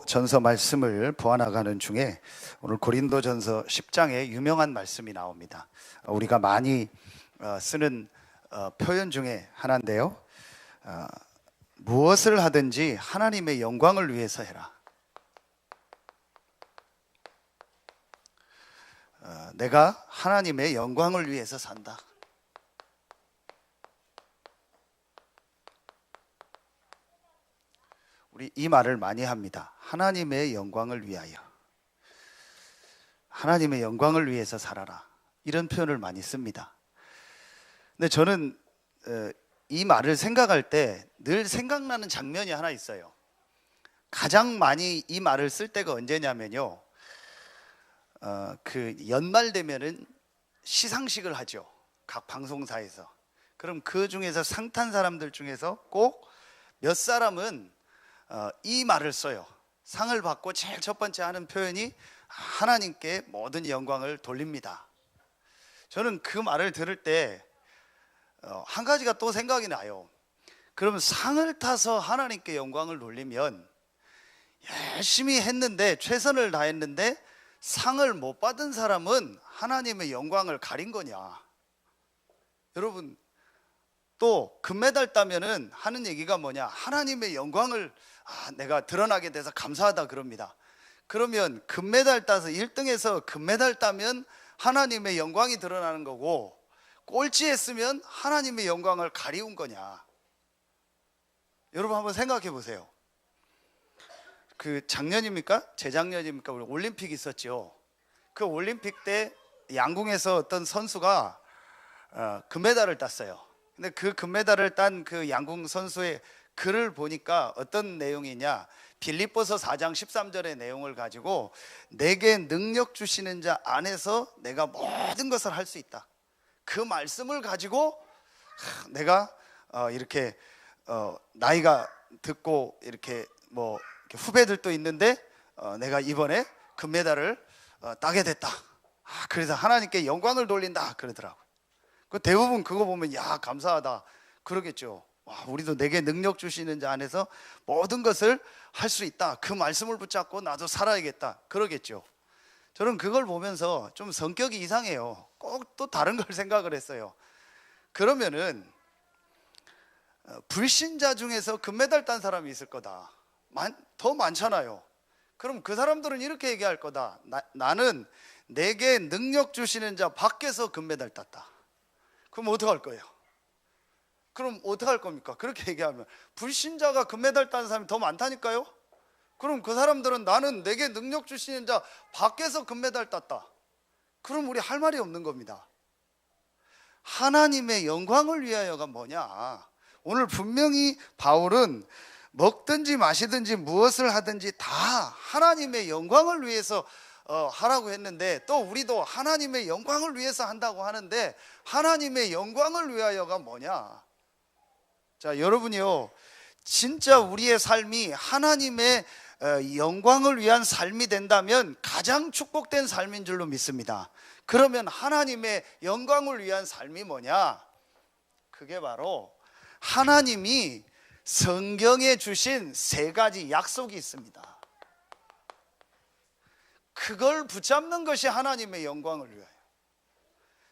전서 말씀을 보아나가는 중에 오늘 고린도전서 10장에 유명한 말씀이 나옵니다. 우리가 많이 쓰는 표현 중에 하나인데요. 무엇을 하든지 하나님의 영광을 위해서 해라. 내가 하나님의 영광을 위해서 산다. 우리 이 말을 많이 합니다. 하나님의 영광을 위하여, 하나님의 영광을 위해서 살아라, 이런 표현을 많이 씁니다. 근데 저는 이 말을 생각할 때 늘 생각나는 장면이 하나 있어요. 가장 많이 이 말을 쓸 때가 언제냐면요, 그 연말 되면은 시상식을 하죠, 각 방송사에서. 그럼 그 중에서 상 탄 사람들 중에서 꼭 몇 사람은 이 말을 써요. 상을 받고 제일 첫 번째 하는 표현이 하나님께 모든 영광을 돌립니다. 저는 그 말을 들을 때 한 가지가 또 생각이 나요. 그러면 상을 타서 하나님께 영광을 돌리면 열심히 했는데, 최선을 다했는데 상을 못 받은 사람은 하나님의 영광을 가린 거냐? 여러분, 또 금메달 따면은 하는 얘기가 뭐냐? 하나님의 영광을 내가 드러나게 돼서 감사하다 그럽니다. 그러면 금메달 따서 1등에서 금메달 따면 하나님의 영광이 드러나는 거고, 꼴찌했으면 하나님의 영광을 가리운 거냐? 여러분 한번 생각해 보세요. 그 작년입니까? 재작년입니까? 우리 올림픽 있었죠. 그 올림픽 때 양궁에서 어떤 선수가 금메달을 땄어요. 근데 그 금메달을 딴 그 양궁 선수의 글을 보니까 어떤 내용이냐, 빌립보서 4장 13절의 내용을 가지고 내게 능력 주시는 자 안에서 내가 모든 것을 할 수 있다, 그 말씀을 가지고 내가 이렇게 나이가 듣고 이렇게 뭐 후배들도 있는데 내가 이번에 금메달을 따게 됐다, 그래서 하나님께 영광을 돌린다 그러더라고요. 그 대부분 그거 보면 야 감사하다 그러겠죠. 와, 우리도 내게 능력 주시는 자 안에서 모든 것을 할 수 있다, 그 말씀을 붙잡고 나도 살아야겠다 그러겠죠. 저는 그걸 보면서 좀 성격이 이상해요. 꼭 또 다른 걸 생각을 했어요. 그러면은 불신자 중에서 금메달 딴 사람이 있을 거다, 더 많잖아요. 그럼 그 사람들은 이렇게 얘기할 거다. 나는 내게 능력 주시는 자 밖에서 금메달 땄다. 그럼 어떡할 거예요? 그럼 어떡할 겁니까? 그렇게 얘기하면 불신자가 금메달 딴 사람이 더 많다니까요. 그럼 그 사람들은 나는 내게 능력 주시는 자 밖에서 금메달 땄다, 그럼 우리 할 말이 없는 겁니다. 하나님의 영광을 위하여가 뭐냐? 오늘 분명히 바울은 먹든지 마시든지 무엇을 하든지 다 하나님의 영광을 위해서 하라고 했는데, 또 우리도 하나님의 영광을 위해서 한다고 하는데, 하나님의 영광을 위하여가 뭐냐? 자, 여러분이요, 진짜 우리의 삶이 하나님의 영광을 위한 삶이 된다면 가장 축복된 삶인 줄로 믿습니다. 그러면 하나님의 영광을 위한 삶이 뭐냐? 그게 바로 하나님이 성경에 주신 3가지 약속이 있습니다. 그걸 붙잡는 것이 하나님의 영광을 위하여.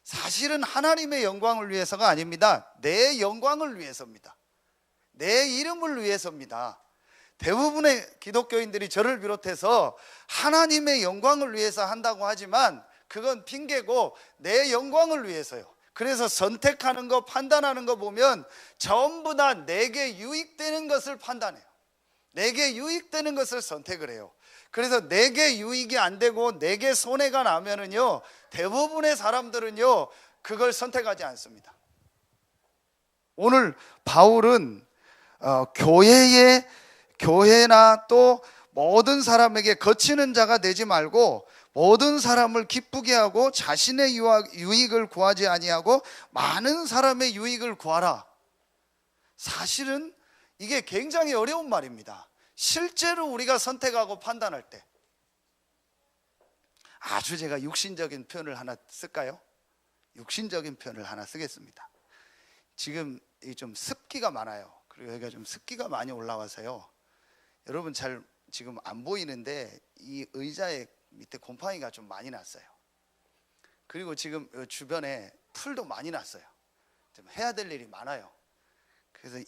사실은 하나님의 영광을 위해서가 아닙니다. 내 영광을 위해서입니다. 내 이름을 위해서입니다. 대부분의 기독교인들이 저를 비롯해서 하나님의 영광을 위해서 한다고 하지만 그건 핑계고 내 영광을 위해서요. 그래서 선택하는 거, 판단하는 거 보면 전부 다 내게 유익되는 것을 판단해요. 내게 유익되는 것을 선택을 해요. 그래서 내게 유익이 안 되고 내게 손해가 나면은요, 대부분의 사람들은요 그걸 선택하지 않습니다. 오늘 바울은 교회나 또 모든 사람에게 거치는 자가 되지 말고 모든 사람을 기쁘게 하고 자신의 유익을 구하지 아니하고 많은 사람의 유익을 구하라. 사실은 이게 굉장히 어려운 말입니다. 실제로 우리가 선택하고 판단할 때, 아주 제가 육신적인 표현을 하나 쓸까요? 육신적인 표현을 하나 쓰겠습니다. 지금 좀 습기가 많아요. 그리고 여기가 좀 습기가 많이 올라와서요, 여러분 잘 지금 안 보이는데 이 의자에 밑에 곰팡이가 좀 많이 났어요. 그리고 지금 주변에 풀도 많이 났어요. 좀 해야 될 일이 많아요. 그래서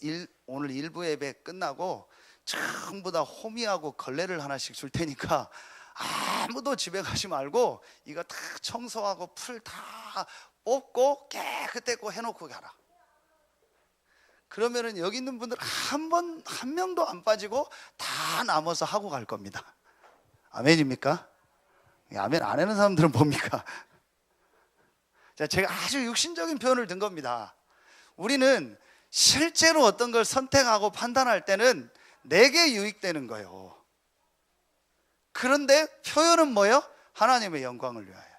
오늘 일부 예배 끝나고 전부 다 호미하고 걸레를 하나씩 줄 테니까 아무도 집에 가지 말고 이거 다 청소하고 풀 다 뽑고 깨끗하고 해놓고 가라. 그러면은 여기 있는 분들 한 명도 안 빠지고 다 남아서 하고 갈 겁니다. 아멘입니까? 아멘 안 하는 사람들은 뭡니까? 자, 제가 아주 육신적인 표현을 든 겁니다. 우리는 실제로 어떤 걸 선택하고 판단할 때는 내게 유익되는 거예요. 그런데 표현은 뭐예요? 하나님의 영광을 위하여.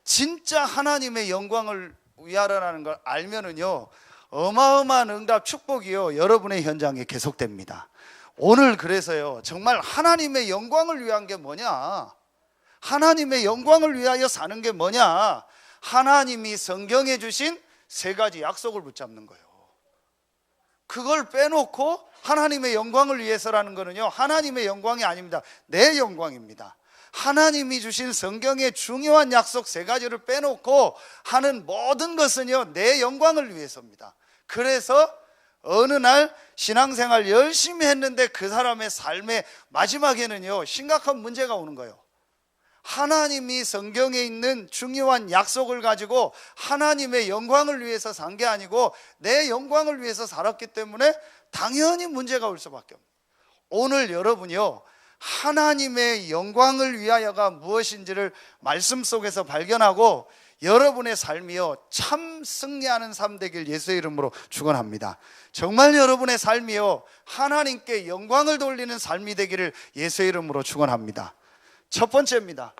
진짜 하나님의 영광을 위하여라는 걸 알면은요, 어마어마한 응답 축복이요 여러분의 현장에 계속됩니다. 오늘 그래서요, 정말 하나님의 영광을 위한 게 뭐냐? 하나님의 영광을 위하여 사는 게 뭐냐? 하나님이 성경에 주신 세 가지 약속을 붙잡는 거예요. 그걸 빼놓고 하나님의 영광을 위해서라는 거는요, 하나님의 영광이 아닙니다. 내 영광입니다. 하나님이 주신 성경의 중요한 약속 세 가지를 빼놓고 하는 모든 것은요, 내 영광을 위해서입니다. 그래서 어느 날 신앙생활 열심히 했는데 그 사람의 삶의 마지막에는요, 심각한 문제가 오는 거예요. 하나님이 성경에 있는 중요한 약속을 가지고 하나님의 영광을 위해서 산 게 아니고 내 영광을 위해서 살았기 때문에 당연히 문제가 올 수밖에 없습니다. 오늘 여러분이요, 하나님의 영광을 위하여가 무엇인지를 말씀 속에서 발견하고 여러분의 삶이요, 참 승리하는 삶 되길 예수의 이름으로 축원합니다. 정말 여러분의 삶이요, 하나님께 영광을 돌리는 삶이 되기를 예수의 이름으로 축원합니다. 첫 번째입니다.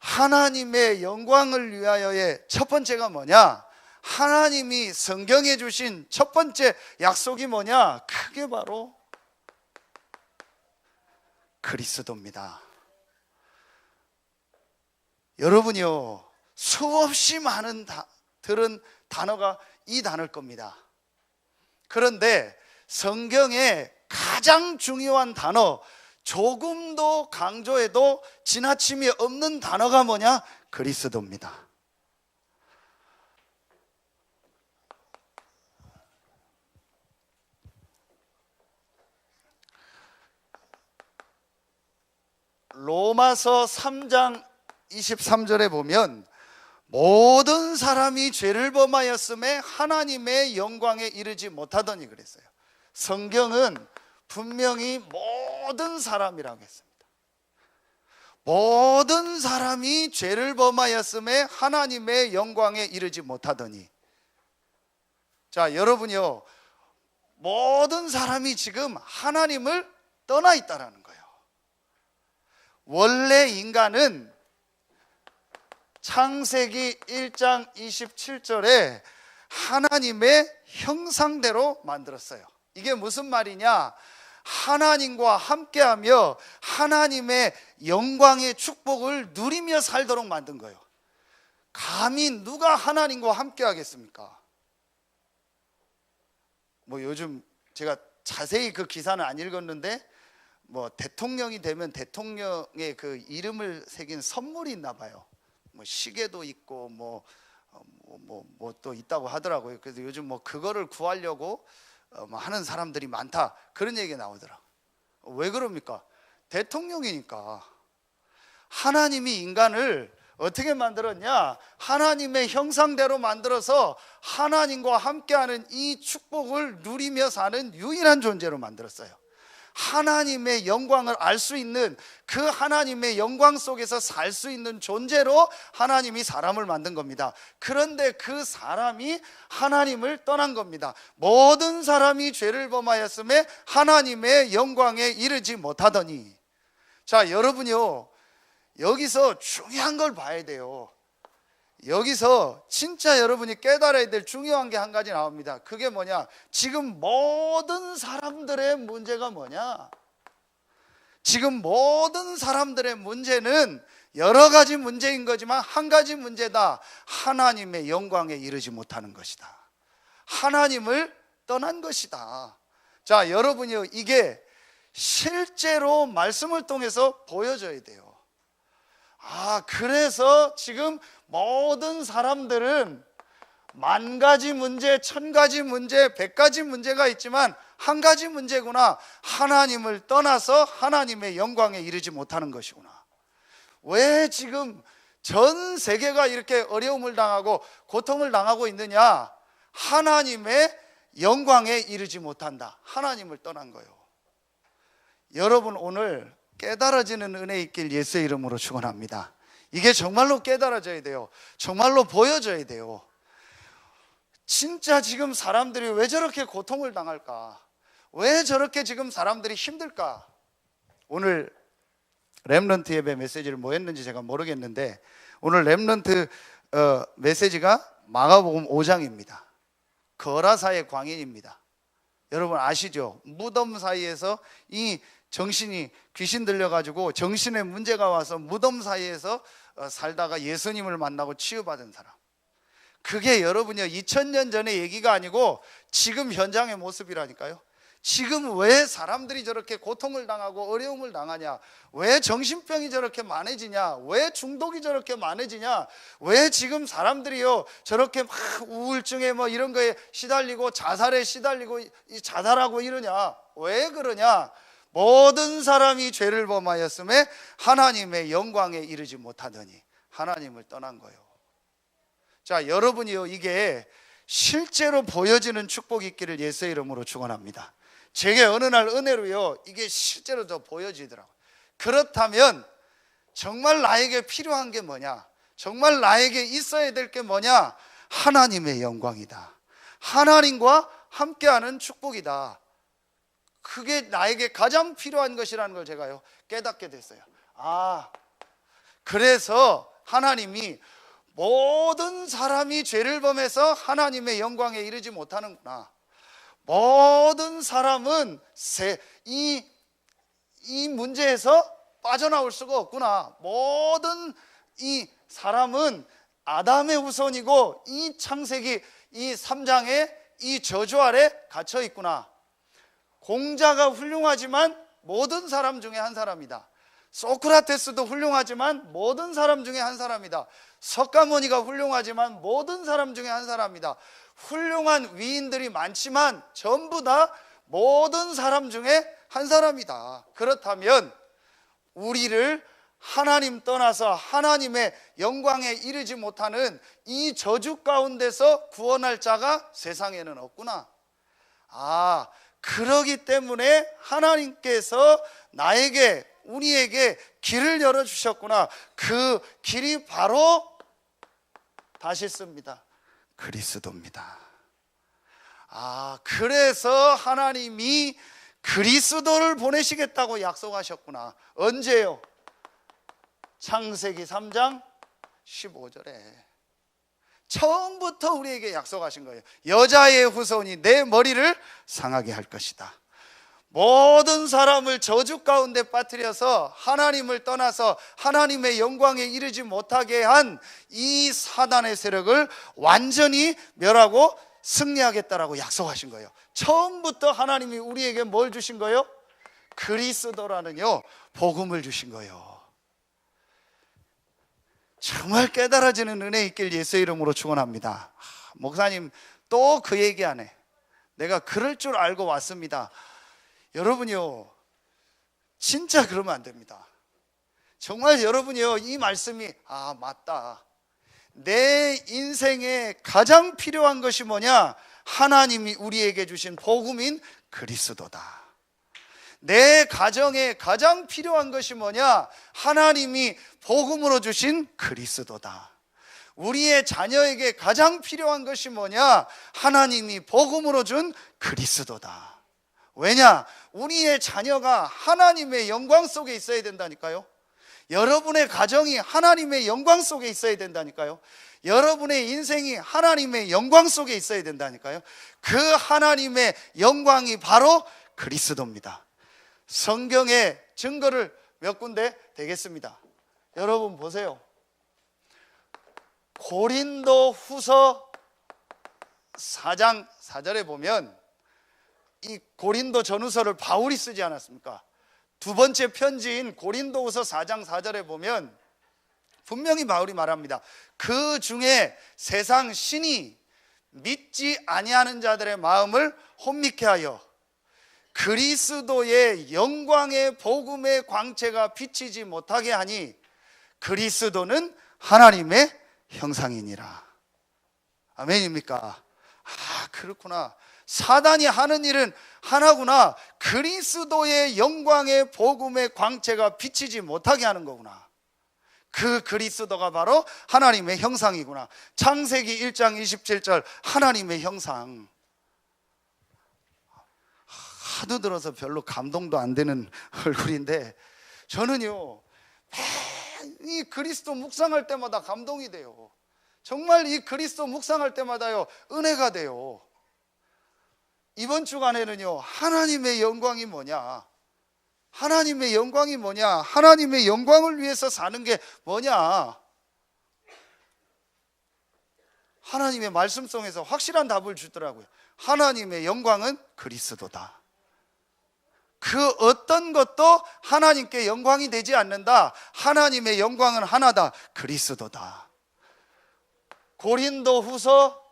하나님의 영광을 위하여의 첫 번째가 뭐냐? 하나님이 성경에 주신 첫 번째 약속이 뭐냐? 그게 바로 그리스도입니다. 여러분이요, 수없이 많은 들은 단어가 이 단어일 겁니다. 그런데 성경의 가장 중요한 단어, 조금도 강조해도 지나침이 없는 단어가 뭐냐? 그리스도입니다. 로마서 3장 23절에 보면 모든 사람이 죄를 범하였음에 하나님의 영광에 이르지 못하더니 그랬어요. 성경은 분명히 모든 사람이라고 했습니다. 모든 사람이 죄를 범하였음에 하나님의 영광에 이르지 못하더니. 자, 여러분이요, 모든 사람이 지금 하나님을 떠나 있다라는 거예요. 원래 인간은 창세기 1장 27절에 하나님의 형상대로 만들었어요. 이게 무슨 말이냐? 하나님과 함께하며 하나님의 영광의 축복을 누리며 살도록 만든 거예요. 감히 누가 하나님과 함께 하겠습니까? 뭐 요즘 제가 자세히 그 기사는 안 읽었는데 뭐 대통령이 되면 대통령의 그 이름을 새긴 선물이 있나 봐요. 뭐 시계도 있고 뭐 또 있다고 하더라고요. 그래서 요즘 뭐 그거를 구하려고 하는 사람들이 많다, 그런 얘기가 나오더라. 왜 그럽니까? 대통령이니까. 하나님이 인간을 어떻게 만들었냐? 하나님의 형상대로 만들어서 하나님과 함께하는 이 축복을 누리며 사는 유일한 존재로 만들었어요. 하나님의 영광을 알 수 있는, 그 하나님의 영광 속에서 살 수 있는 존재로 하나님이 사람을 만든 겁니다. 그런데 그 사람이 하나님을 떠난 겁니다. 모든 사람이 죄를 범하였음에 하나님의 영광에 이르지 못하더니. 자, 여러분이요, 여기서 중요한 걸 봐야 돼요. 여기서 진짜 여러분이 깨달아야 될 중요한 게 한 가지 나옵니다. 그게 뭐냐? 지금 모든 사람들의 문제가 뭐냐? 지금 모든 사람들의 문제는 여러 가지 문제인 거지만 한 가지 문제다. 하나님의 영광에 이르지 못하는 것이다. 하나님을 떠난 것이다. 자, 여러분이요, 이게 실제로 말씀을 통해서 보여줘야 돼요. 그래서 지금 모든 사람들은 만 가지 문제, 천 가지 문제, 백 가지 문제가 있지만 한 가지 문제구나. 하나님을 떠나서 하나님의 영광에 이르지 못하는 것이구나. 왜 지금 전 세계가 이렇게 어려움을 당하고 고통을 당하고 있느냐? 하나님의 영광에 이르지 못한다. 하나님을 떠난 거예요. 여러분, 오늘 깨달아지는 은혜 있길 예수의 이름으로 축원합니다. 이게 정말로 깨달아져야 돼요. 정말로 보여져야 돼요. 진짜 지금 사람들이 왜 저렇게 고통을 당할까? 왜 저렇게 지금 사람들이 힘들까? 오늘 렘넌트 예배 메시지를 뭐 했는지 제가 모르겠는데, 오늘 렘넌트 메시지가 마가복음 5장입니다. 거라사의 광인입니다. 여러분 아시죠? 무덤 사이에서 이 정신이 귀신 들려가지고 정신에 문제가 와서 무덤 사이에서 살다가 예수님을 만나고 치유받은 사람. 그게 여러분요 2000년 전의 얘기가 아니고 지금 현장의 모습이라니까요. 지금 왜 사람들이 저렇게 고통을 당하고 어려움을 당하냐? 왜 정신병이 저렇게 많아지냐? 왜 중독이 저렇게 많아지냐? 왜 지금 사람들이요 저렇게 막 우울증에 뭐 이런 거에 시달리고 자살에 시달리고 자살하고 이러냐? 왜 그러냐? 모든 사람이 죄를 범하였음에 하나님의 영광에 이르지 못하더니 하나님을 떠난 거예요. 자, 여러분이요 이게 실제로 보여지는 축복이 있기를 예수의 이름으로 축원합니다. 제게 어느 날 은혜로요 이게 실제로 더 보여지더라고요. 그렇다면 정말 나에게 필요한 게 뭐냐? 정말 나에게 있어야 될 게 뭐냐? 하나님의 영광이다. 하나님과 함께하는 축복이다. 그게 나에게 가장 필요한 것이라는 걸 제가요 깨닫게 됐어요. 그래서 하나님이 모든 사람이 죄를 범해서 하나님의 영광에 이르지 못하는구나. 모든 사람은 이 문제에서 빠져나올 수가 없구나. 모든 이 사람은 아담의 후손이고 이 창세기 이 3장의 이 저주 아래 갇혀 있구나. 공자가 훌륭하지만 모든 사람 중에 한 사람이다. 소크라테스도 훌륭하지만 모든 사람 중에 한 사람이다. 석가모니가 훌륭하지만 모든 사람 중에 한 사람이다. 훌륭한 위인들이 많지만 전부 다 모든 사람 중에 한 사람이다. 그렇다면 우리를 하나님 떠나서 하나님의 영광에 이르지 못하는 이 저주 가운데서 구원할 자가 세상에는 없구나. 그러기 때문에 하나님께서 나에게 우리에게 길을 열어주셨구나. 그 길이 바로 다시 씁니다. 그리스도입니다. 그래서 하나님이 그리스도를 보내시겠다고 약속하셨구나. 언제요? 창세기 3장 15절에 처음부터 우리에게 약속하신 거예요. 여자의 후손이 내 머리를 상하게 할 것이다. 모든 사람을 저주 가운데 빠뜨려서 하나님을 떠나서 하나님의 영광에 이르지 못하게 한 이 사단의 세력을 완전히 멸하고 승리하겠다라고 약속하신 거예요. 처음부터 하나님이 우리에게 뭘 주신 거예요? 그리스도라는요 복음을 주신 거예요. 정말 깨달아지는 은혜 있길 예수의 이름으로 축원합니다. 목사님 또 그 얘기 안 해. 내가 그럴 줄 알고 왔습니다. 여러분이요 진짜 그러면 안 됩니다. 정말 여러분이요 이 말씀이 맞다. 내 인생에 가장 필요한 것이 뭐냐? 하나님이 우리에게 주신 복음인 그리스도다. 내 가정에 가장 필요한 것이 뭐냐? 하나님이 복음으로 주신 그리스도다. 우리의 자녀에게 가장 필요한 것이 뭐냐? 하나님이 복음으로 준 그리스도다. 왜냐? 우리의 자녀가 하나님의 영광 속에 있어야 된다니까요. 여러분의 가정이 하나님의 영광 속에 있어야 된다니까요. 여러분의 인생이 하나님의 영광 속에 있어야 된다니까요. 그 하나님의 영광이 바로 그리스도입니다. 성경의 증거를 몇 군데 되겠습니다. 여러분 보세요. 고린도 후서 4장 4절에 보면 이 고린도 전후서를 바울이 쓰지 않았습니까? 두 번째 편지인 고린도후서 4장 4절에 보면 분명히 바울이 말합니다. 그 중에 세상 신이 믿지 아니하는 자들의 마음을 혼미케 하여 그리스도의 영광의 복음의 광채가 비치지 못하게 하니 그리스도는 하나님의 형상이니라. 아멘입니까? 그렇구나. 사단이 하는 일은 하나구나. 그리스도의 영광의 복음의 광채가 비치지 못하게 하는 거구나. 그 그리스도가 바로 하나님의 형상이구나. 창세기 1장 27절 하나님의 형상. 하도 들어서 별로 감동도 안 되는 얼굴인데 저는요 이 그리스도 묵상할 때마다 감동이 돼요. 정말 이 그리스도 묵상할 때마다요 은혜가 돼요. 이번 주간에는요 하나님의 영광이 뭐냐, 하나님의 영광이 뭐냐, 하나님의 영광을 위해서 사는 게 뭐냐, 하나님의 말씀 속에서 확실한 답을 주더라고요. 하나님의 영광은 그리스도다. 그 어떤 것도 하나님께 영광이 되지 않는다. 하나님의 영광은 하나다. 그리스도다. 고린도후서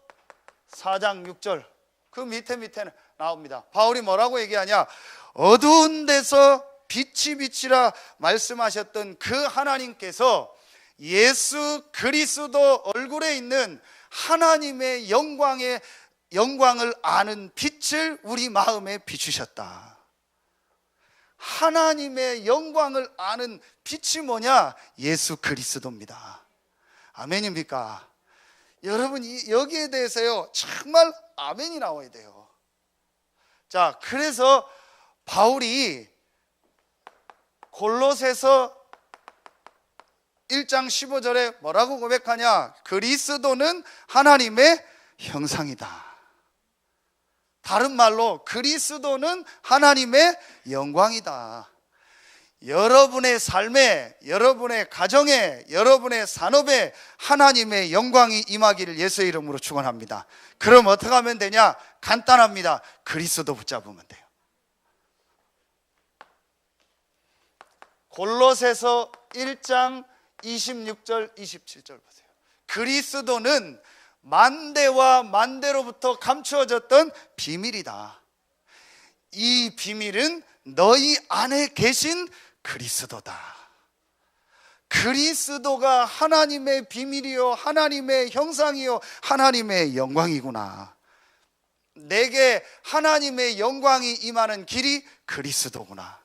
4장 6절 그 밑에는 나옵니다. 바울이 뭐라고 얘기하냐? 어두운 데서 빛이 비치라 말씀하셨던 그 하나님께서 예수 그리스도 얼굴에 있는 하나님의 영광을 아는 빛을 우리 마음에 비추셨다. 하나님의 영광을 아는 빛이 뭐냐? 예수 그리스도입니다. 아멘입니까? 여러분 여기에 대해서요 정말 아멘이 나와야 돼요. 자, 그래서 바울이 골로새서 1장 15절에 뭐라고 고백하냐? 그리스도는 하나님의 형상이다. 다른 말로 그리스도는 하나님의 영광이다. 여러분의 삶에, 여러분의 가정에, 여러분의 산업에 하나님의 영광이 임하기를 예수의 이름으로 축원합니다. 그럼 어떻게 하면 되냐? 간단합니다. 그리스도 붙잡으면 돼요. 골로새서 1장 26절 27절 보세요. 그리스도는 만대와 만대로부터 감추어졌던 비밀이다. 이 비밀은 너희 안에 계신 그리스도다. 그리스도가 하나님의 비밀이요 하나님의 형상이요 하나님의 영광이구나. 내게 하나님의 영광이 임하는 길이 그리스도구나.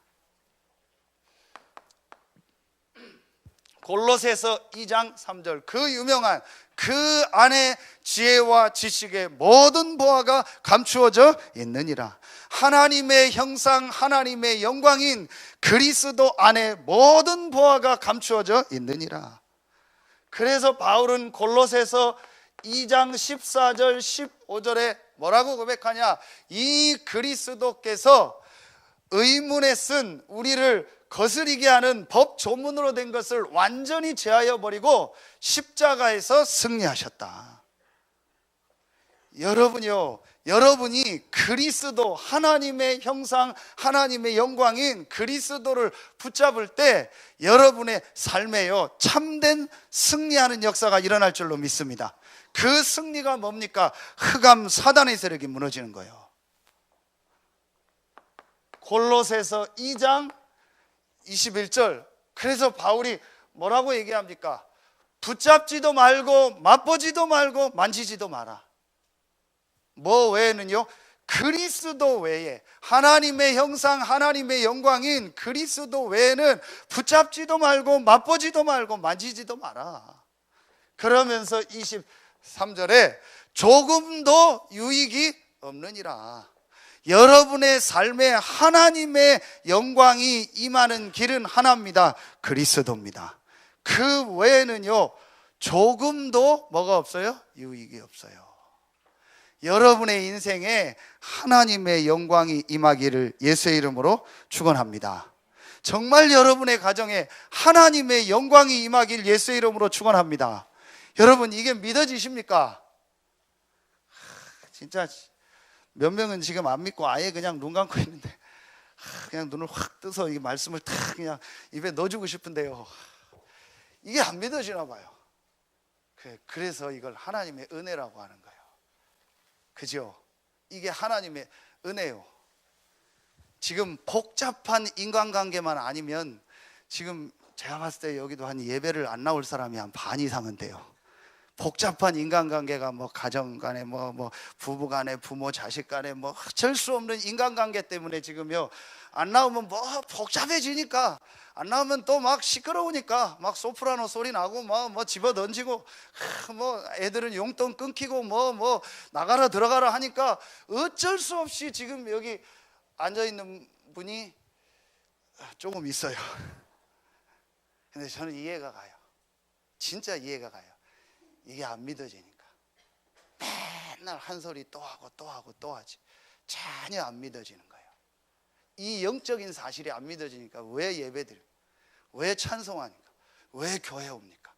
골로새서 2장 3절 그 유명한 그 안에 지혜와 지식의 모든 보화가 감추어져 있느니라. 하나님의 형상 하나님의 영광인 그리스도 안에 모든 보화가 감추어져 있느니라. 그래서 바울은 골로새서 2장 14절 15절에 뭐라고 고백하냐? 이 그리스도께서 의문에 쓴 우리를 거스리게 하는 법 조문으로 된 것을 완전히 제하여 버리고 십자가에서 승리하셨다. 여러분이 그리스도 하나님의 형상 하나님의 영광인 그리스도를 붙잡을 때 여러분의 삶에요 참된 승리하는 역사가 일어날 줄로 믿습니다. 그 승리가 뭡니까? 흑암 사단의 세력이 무너지는 거예요. 골로새서 2장 21절 그래서 바울이 뭐라고 얘기합니까? 붙잡지도 말고 맛보지도 말고 만지지도 마라. 뭐 외에는요? 그리스도 외에 하나님의 형상 하나님의 영광인 그리스도 외에는 붙잡지도 말고 맛보지도 말고 만지지도 마라. 그러면서 23절에 조금도 유익이 없느니라. 여러분의 삶에 하나님의 영광이 임하는 길은 하나입니다. 그리스도입니다. 그 외에는요 조금도 뭐가 없어요? 유익이 없어요. 여러분의 인생에 하나님의 영광이 임하기를 예수의 이름으로 축원합니다. 정말 여러분의 가정에 하나님의 영광이 임하길 예수의 이름으로 축원합니다. 여러분 이게 믿어지십니까? 진짜 몇 명은 지금 안 믿고 아예 그냥 눈 감고 있는데 그냥 눈을 확 떠서 이 말씀을 탁 그냥 입에 넣어주고 싶은데요, 이게 안 믿어지나 봐요. 그래서 이걸 하나님의 은혜라고 하는 거예요. 그죠? 이게 하나님의 은혜요. 지금 복잡한 인간관계만 아니면 지금 제가 봤을 때 여기도 한 예배를 안 나올 사람이 한 반 이상은 돼요. 복잡한 인간관계가 뭐 가정 간에 뭐 부부 간에 부모 자식 간에 뭐 어쩔 수 없는 인간관계 때문에 지금요 안 나오면 뭐 복잡해지니까, 안 나오면 또 막 시끄러우니까 막 소프라노 소리 나고 뭐 집어 던지고 뭐 애들은 용돈 끊기고 뭐 나가라 들어가라 하니까 어쩔 수 없이 지금 여기 앉아 있는 분이 조금 있어요. 근데 저는 이해가 가요. 진짜 이해가 가요. 이게 안 믿어지니까 맨날 한 소리 또 하고 또 하고 또 하지, 전혀 안 믿어지는 거예요. 이 영적인 사실이 안 믿어지니까 왜 예배드려, 왜 찬송하니까, 왜 교회 옵니까?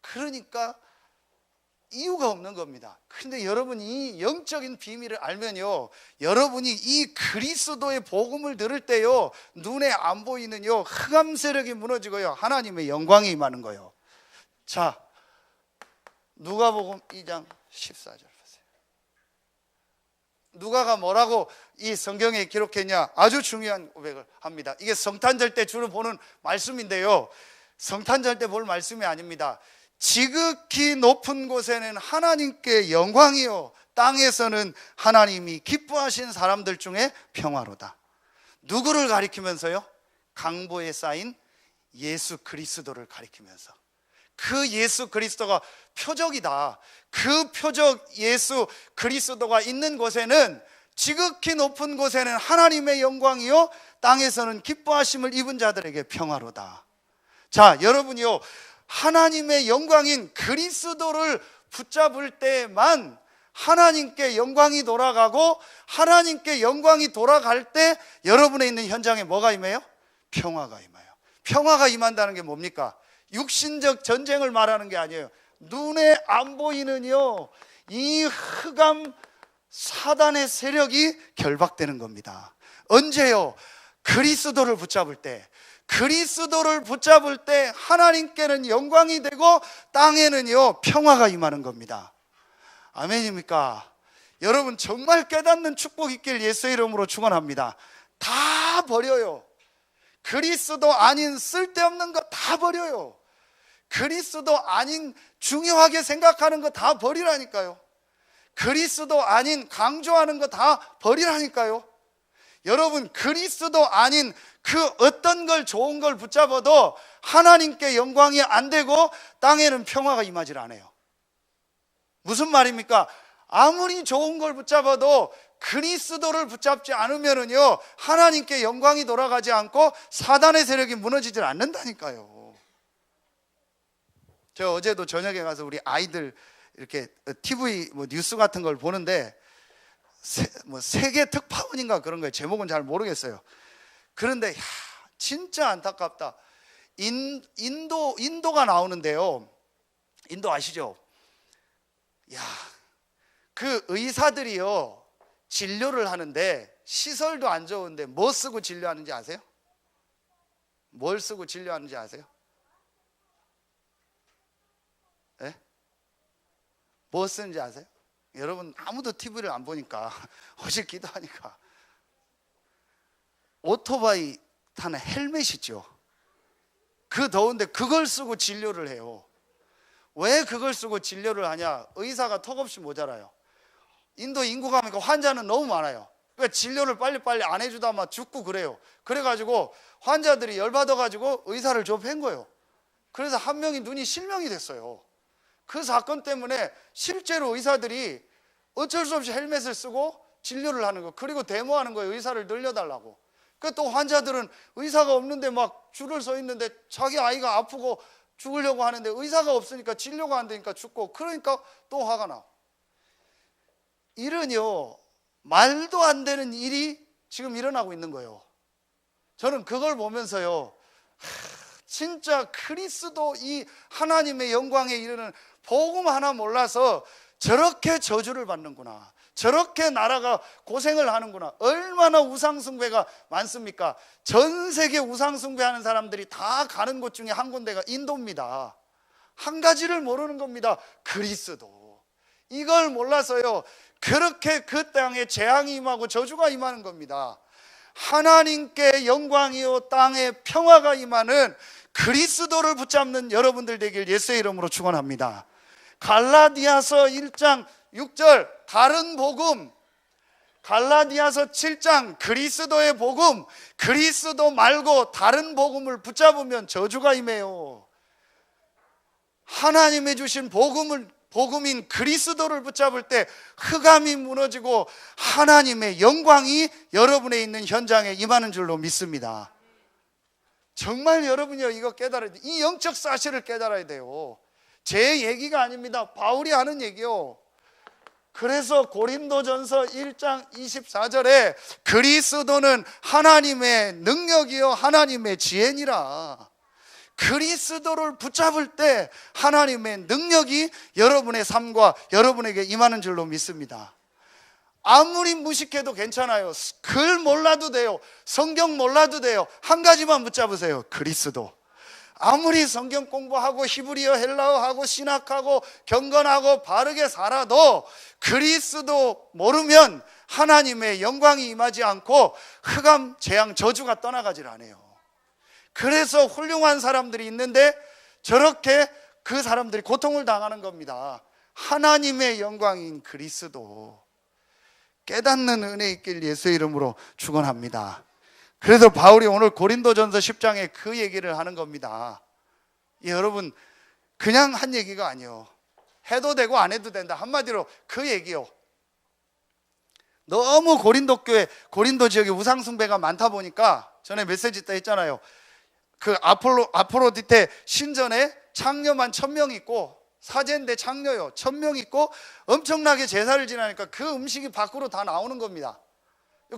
그러니까 이유가 없는 겁니다. 근데 여러분이 이 영적인 비밀을 알면요, 여러분이 이 그리스도의 복음을 들을 때요, 눈에 안 보이는요 흑암 세력이 무너지고요 하나님의 영광이 임하는 거예요. 자, 누가복음 2장 14절 보세요. 누가가 뭐라고 이 성경에 기록했냐? 아주 중요한 고백을 합니다. 이게 성탄절 때 주로 보는 말씀인데요, 성탄절 때 볼 말씀이 아닙니다. 지극히 높은 곳에는 하나님께 영광이요, 땅에서는 하나님이 기뻐하신 사람들 중에 평화로다. 누구를 가리키면서요? 강보에 쌓인 예수 그리스도를 가리키면서, 그 예수 그리스도가 표적이다. 그 표적 예수 그리스도가 있는 곳에는, 지극히 높은 곳에는 하나님의 영광이요, 땅에서는 기뻐하심을 입은 자들에게 평화로다. 자, 여러분이요, 하나님의 영광인 그리스도를 붙잡을 때만 하나님께 영광이 돌아가고, 하나님께 영광이 돌아갈 때 여러분의 있는 현장에 뭐가 임해요? 평화가 임해요. 평화가 임한다는 게 뭡니까? 육신적 전쟁을 말하는 게 아니에요. 눈에 안 보이는요 이 흑암 사단의 세력이 결박되는 겁니다. 언제요? 그리스도를 붙잡을 때. 그리스도를 붙잡을 때 하나님께는 영광이 되고 땅에는요 평화가 임하는 겁니다. 아멘입니까? 여러분, 정말 깨닫는 축복 있길 예수의 이름으로 축원합니다. 다 버려요. 그리스도 아닌 쓸데없는 거 다 버려요. 그리스도 아닌 중요하게 생각하는 거 다 버리라니까요. 그리스도 아닌 강조하는 거 다 버리라니까요. 여러분, 그리스도 아닌 그 어떤 걸 좋은 걸 붙잡아도 하나님께 영광이 안 되고 땅에는 평화가 임하질 않아요. 무슨 말입니까? 아무리 좋은 걸 붙잡아도 그리스도를 붙잡지 않으면은요 하나님께 영광이 돌아가지 않고 사단의 세력이 무너지질 않는다니까요. 제가 어제도 저녁에 가서 우리 아이들 이렇게 TV 뉴스 같은 걸 보는데 세계 특파원인가 그런 거예요. 제목은 잘 모르겠어요. 그런데 진짜 안타깝다. 인도가 나오는데요. 인도 아시죠? 그 의사들이요 진료를 하는데 시설도 안 좋은데 뭐 쓰고 진료하는지 아세요? 뭘 쓰고 진료하는지 아세요? 네? 뭐 쓰는지 아세요? 여러분, 아무도 TV를 안 보니까 오직 기도하니까 오토바이 타는 헬멧 있죠. 그 더운데 그걸 쓰고 진료를 해요. 왜 그걸 쓰고 진료를 하냐? 의사가 턱없이 모자라요. 인도 인구가 많으니까 환자는 너무 많아요. 그러니까 진료를 빨리빨리 안 해주다 막 죽고 그래요. 그래가지고 환자들이 열받아가지고 의사를 좁힌 거예요. 그래서 한 명이 눈이 실명이 됐어요. 그 사건 때문에 실제로 의사들이 어쩔 수 없이 헬멧을 쓰고 진료를 하는 거, 그리고 데모하는 거예요. 의사를 늘려달라고. 또 환자들은 의사가 없는데 막 줄을 서 있는데 자기 아이가 아프고 죽으려고 하는데 의사가 없으니까 진료가 안 되니까 죽고, 그러니까 또 화가 나. 이런요 말도 안 되는 일이 지금 일어나고 있는 거예요. 저는 그걸 보면서요 진짜 그리스도 이 하나님의 영광에 이르는 복음 하나 몰라서 저렇게 저주를 받는구나, 저렇게 나라가 고생을 하는구나. 얼마나 우상숭배가 많습니까? 전 세계 우상숭배하는 사람들이 다 가는 곳 중에 한 군데가 인도입니다. 한 가지를 모르는 겁니다. 그리스도. 이걸 몰라서요, 그렇게 그 땅에 재앙이 임하고 저주가 임하는 겁니다. 하나님께 영광이요 땅에 평화가 임하는 그리스도를 붙잡는 여러분들 되길 예수의 이름으로 축원합니다. 갈라디아서 1장 6절 다른 복음, 갈라디아서 7장 그리스도의 복음, 그리스도 말고 다른 복음을 붙잡으면 저주가 임해요. 하나님이 주신 복음인 그리스도를 붙잡을 때 흑암이 무너지고 하나님의 영광이 여러분의 있는 현장에 임하는 줄로 믿습니다. 정말 여러분이요, 이거 깨달아야 돼요. 이 영적 사실을 깨달아야 돼요. 제 얘기가 아닙니다. 바울이 하는 얘기요. 그래서 고린도전서 1장 24절에 그리스도는 하나님의 능력이요 하나님의 지혜니라. 그리스도를 붙잡을 때 하나님의 능력이 여러분의 삶과 여러분에게 임하는 줄로 믿습니다. 아무리 무식해도 괜찮아요. 글 몰라도 돼요. 성경 몰라도 돼요. 한 가지만 붙잡으세요. 그리스도. 아무리 성경 공부하고 히브리어 헬라어하고 신학하고 경건하고 바르게 살아도 그리스도 모르면 하나님의 영광이 임하지 않고 흑암, 재앙, 저주가 떠나가질 않아요. 그래서 훌륭한 사람들이 있는데 저렇게 그 사람들이 고통을 당하는 겁니다. 하나님의 영광인 그리스도 깨닫는 은혜 있길 예수의 이름으로 축원합니다. 그래서 바울이 오늘 고린도전서 10장에 그 얘기를 하는 겁니다. 여러분, 그냥 한 얘기가 아니에요. 해도 되고 안 해도 된다. 한마디로 그 얘기요. 너무 고린도 교회, 고린도 지역에 우상숭배가 많다 보니까 전에 메시지 때 했잖아요. 그 아프로디테 신전에 창녀만 1000명 있고, 사제인데 창녀요 1000명 있고 엄청나게 제사를 지내니까 그 음식이 밖으로 다 나오는 겁니다.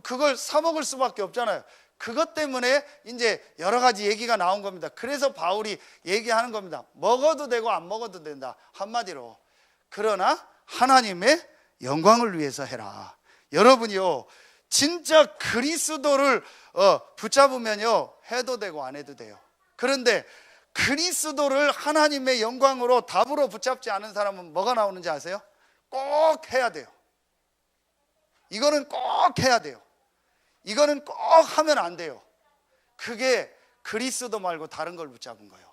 그걸 사 먹을 수밖에 없잖아요. 그것 때문에 이제 여러 가지 얘기가 나온 겁니다. 그래서 바울이 얘기하는 겁니다. 먹어도 되고 안 먹어도 된다. 한마디로. 그러나 하나님의 영광을 위해서 해라. 여러분이요, 진짜 그리스도를 붙잡으면요, 해도 되고 안 해도 돼요. 그런데 그리스도를 하나님의 영광으로 답으로 붙잡지 않은 사람은 뭐가 나오는지 아세요? 꼭 해야 돼요. 이거는 꼭 해야 돼요. 이거는 꼭 하면 안 돼요. 그게 그리스도 말고 다른 걸 붙잡은 거예요.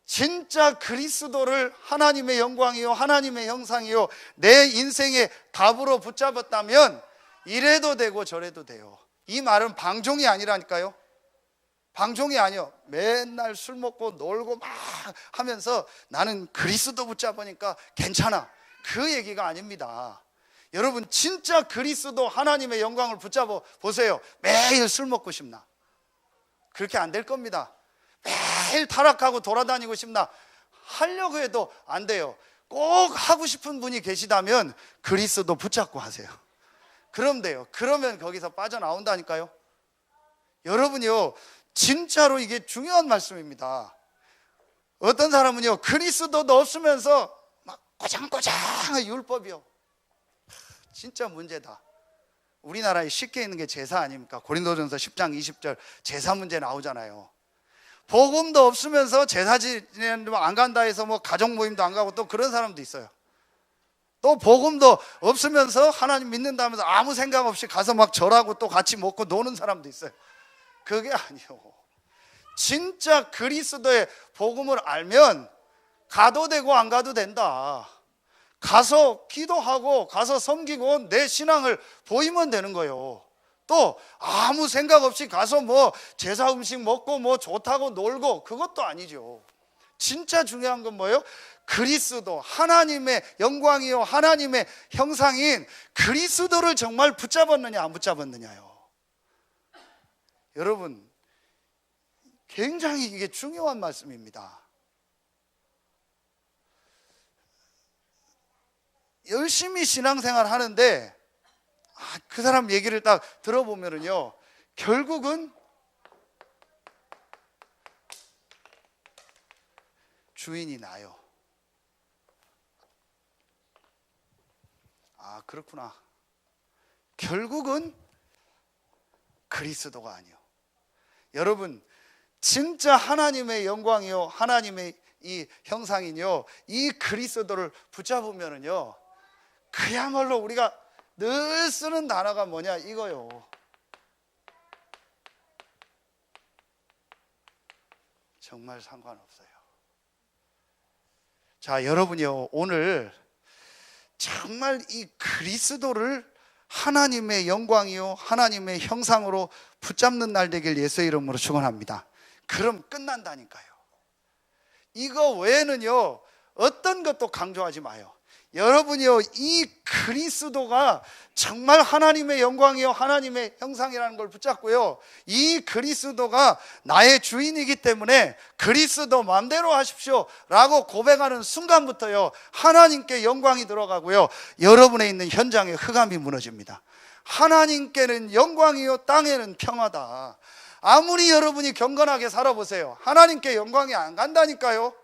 진짜 그리스도를 하나님의 영광이요 하나님의 형상이요 내 인생의 답으로 붙잡았다면 이래도 되고 저래도 돼요. 이 말은 방종이 아니라니까요. 방종이 아니요. 맨날 술 먹고 놀고 막 하면서 나는 그리스도 붙잡으니까 괜찮아. 그 얘기가 아닙니다. 여러분, 진짜 그리스도 하나님의 영광을 붙잡아 보세요. 매일 술 먹고 싶나? 그렇게 안 될 겁니다. 매일 타락하고 돌아다니고 싶나? 하려고 해도 안 돼요. 꼭 하고 싶은 분이 계시다면 그리스도 붙잡고 하세요. 그럼 돼요. 그러면 거기서 빠져나온다니까요. 여러분이요, 진짜로 이게 중요한 말씀입니다. 어떤 사람은요, 그리스도도 없으면서 막 꼬장꼬장 율법이요. 진짜 문제다. 우리나라에 쉽게 있는 게 제사 아닙니까? 고린도전서 10장 20절 제사 문제 나오잖아요. 복음도 없으면서 제사 지내는 안 간다 해서 뭐 가족 모임도 안 가고 또 그런 사람도 있어요. 또 복음도 없으면서 하나님 믿는다면서 아무 생각 없이 가서 막 절하고 또 같이 먹고 노는 사람도 있어요. 그게 아니요. 진짜 그리스도의 복음을 알면 가도 되고 안 가도 된다. 가서 기도하고 가서 섬기고 내 신앙을 보이면 되는 거예요. 또 아무 생각 없이 가서 뭐 제사 음식 먹고 뭐 좋다고 놀고 그것도 아니죠. 진짜 중요한 건 뭐예요? 그리스도, 하나님의 영광이요 하나님의 형상인 그리스도를 정말 붙잡았느냐 안 붙잡았느냐요. 여러분, 굉장히 이게 중요한 말씀입니다. 열심히 신앙생활 하는데 그 사람 얘기를 딱 들어보면은요, 결국은 주인이 나요. 그렇구나. 결국은 그리스도가 아니요. 여러분, 진짜 하나님의 영광이요, 하나님의 이 형상이요, 이 그리스도를 붙잡으면은요, 그야말로 우리가 늘 쓰는 단어가 뭐냐 이거요. 정말 상관없어요. 자, 여러분요, 오늘 정말 이 그리스도를 하나님의 영광이요, 하나님의 형상으로 붙잡는 날 되길 예수의 이름으로 축원합니다. 그럼 끝난다니까요. 이거 외에는요, 어떤 것도 강조하지 마요. 여러분이요, 이 그리스도가 정말 하나님의 영광이요, 하나님의 형상이라는 걸 붙잡고요, 이 그리스도가 나의 주인이기 때문에 그리스도 마음대로 하십시오 라고 고백하는 순간부터요, 하나님께 영광이 들어가고요, 여러분에 있는 현장에 흑암이 무너집니다. 하나님께는 영광이요, 땅에는 평화다. 아무리 여러분이 경건하게 살아보세요, 하나님께 영광이 안 간다니까요.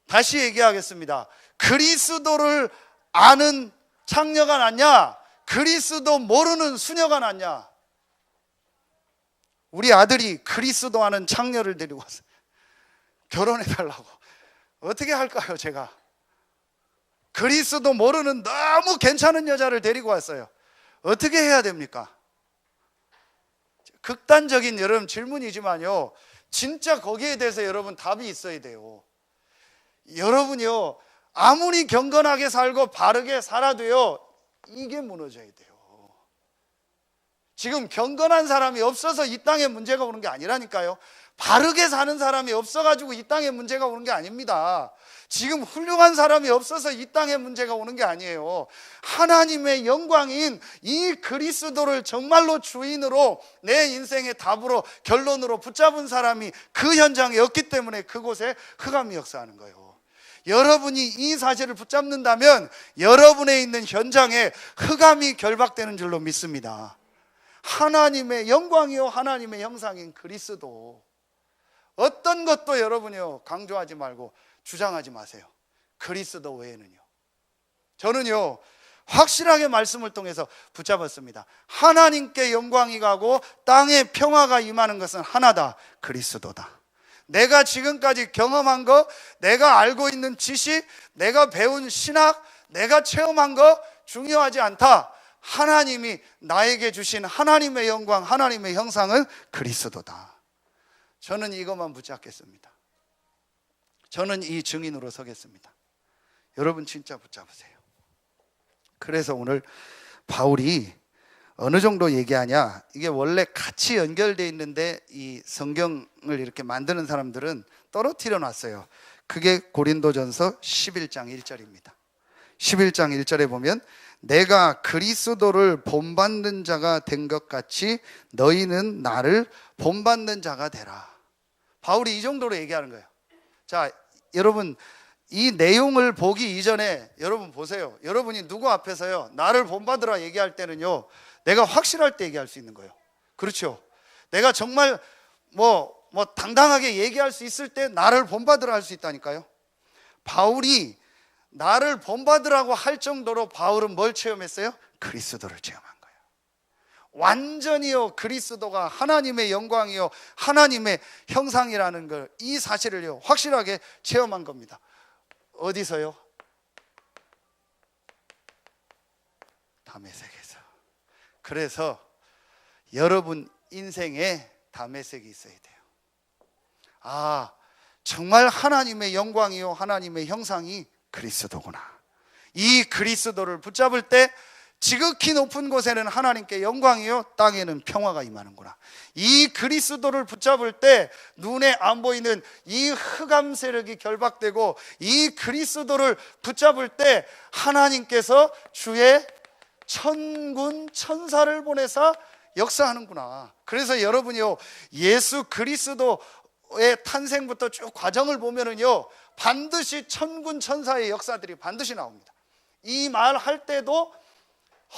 다시 얘기하겠습니다. 그리스도를 아는 창녀가 낫냐, 그리스도 모르는 수녀가 낫냐? 우리 아들이 그리스도 아는 창녀를 데리고 왔어요. 결혼해달라고. 어떻게 할까요, 제가? 그리스도 모르는 너무 괜찮은 여자를 데리고 왔어요. 어떻게 해야 됩니까? 극단적인 여러분 질문이지만요, 진짜 거기에 대해서 여러분 답이 있어야 돼요. 여러분요, 아무리 경건하게 살고 바르게 살아도요, 이게 무너져야 돼요. 지금 경건한 사람이 없어서 이 땅에 문제가 오는 게 아니라니까요. 바르게 사는 사람이 없어가지고 이 땅에 문제가 오는 게 아닙니다. 지금 훌륭한 사람이 없어서 이 땅에 문제가 오는 게 아니에요. 하나님의 영광인 이 그리스도를 정말로 주인으로 내 인생의 답으로 결론으로 붙잡은 사람이 그 현장에 없기 때문에 그곳에 흑암이 역사하는 거예요. 여러분이 이 사실을 붙잡는다면 여러분에 있는 현장에 흑암이 결박되는 줄로 믿습니다. 하나님의 영광이요, 하나님의 형상인 그리스도, 어떤 것도 여러분이요 강조하지 말고 주장하지 마세요. 그리스도 외에는요. 저는요 확실하게 말씀을 통해서 붙잡았습니다. 하나님께 영광이 가고 땅에 평화가 임하는 것은 하나다, 그리스도다. 내가 지금까지 경험한 거, 내가 알고 있는 지식, 내가 배운 신학, 내가 체험한 거 중요하지 않다. 하나님이 나에게 주신 하나님의 영광, 하나님의 형상은 그리스도다. 저는 이것만 붙잡겠습니다. 저는 이 증인으로 서겠습니다. 여러분 진짜 붙잡으세요. 그래서 오늘 바울이 어느 정도 얘기하냐, 이게 원래 같이 연결되어 있는데 이 성경을 이렇게 만드는 사람들은 떨어뜨려 놨어요. 그게 고린도전서 11장 1절입니다. 11장 1절에 보면 내가 그리스도를 본받는 자가 된 것 같이 너희는 나를 본받는 자가 되라. 바울이 이 정도로 얘기하는 거예요. 자, 여러분 이 내용을 보기 이전에 여러분 보세요. 여러분이 누구 앞에서요 나를 본받으라 얘기할 때는요, 내가 확실할 때 얘기할 수 있는 거예요. 그렇죠? 내가 정말 뭐 당당하게 얘기할 수 있을 때 나를 본받으라 할 수 있다니까요. 바울이 나를 본받으라고 할 정도로 바울은 뭘 체험했어요? 그리스도를 체험한 거예요. 완전히요 그리스도가 하나님의 영광이요 하나님의 형상이라는 걸, 이 사실을요 확실하게 체험한 겁니다. 어디서요? 다메섹에서. 그래서 여러분 인생에 다메섹이 있어야 돼요. 아, 정말 하나님의 영광이요 하나님의 형상이 그리스도구나. 이 그리스도를 붙잡을 때 지극히 높은 곳에는 하나님께 영광이요 땅에는 평화가 임하는구나. 이 그리스도를 붙잡을 때 눈에 안 보이는 이 흑암 세력이 결박되고, 이 그리스도를 붙잡을 때 하나님께서 주의 천군 천사를 보내사 역사하는구나. 그래서 여러분이요 예수 그리스도의 탄생부터 쭉 과정을 보면은요 반드시 천군 천사의 역사들이 반드시 나옵니다. 이 말 할 때도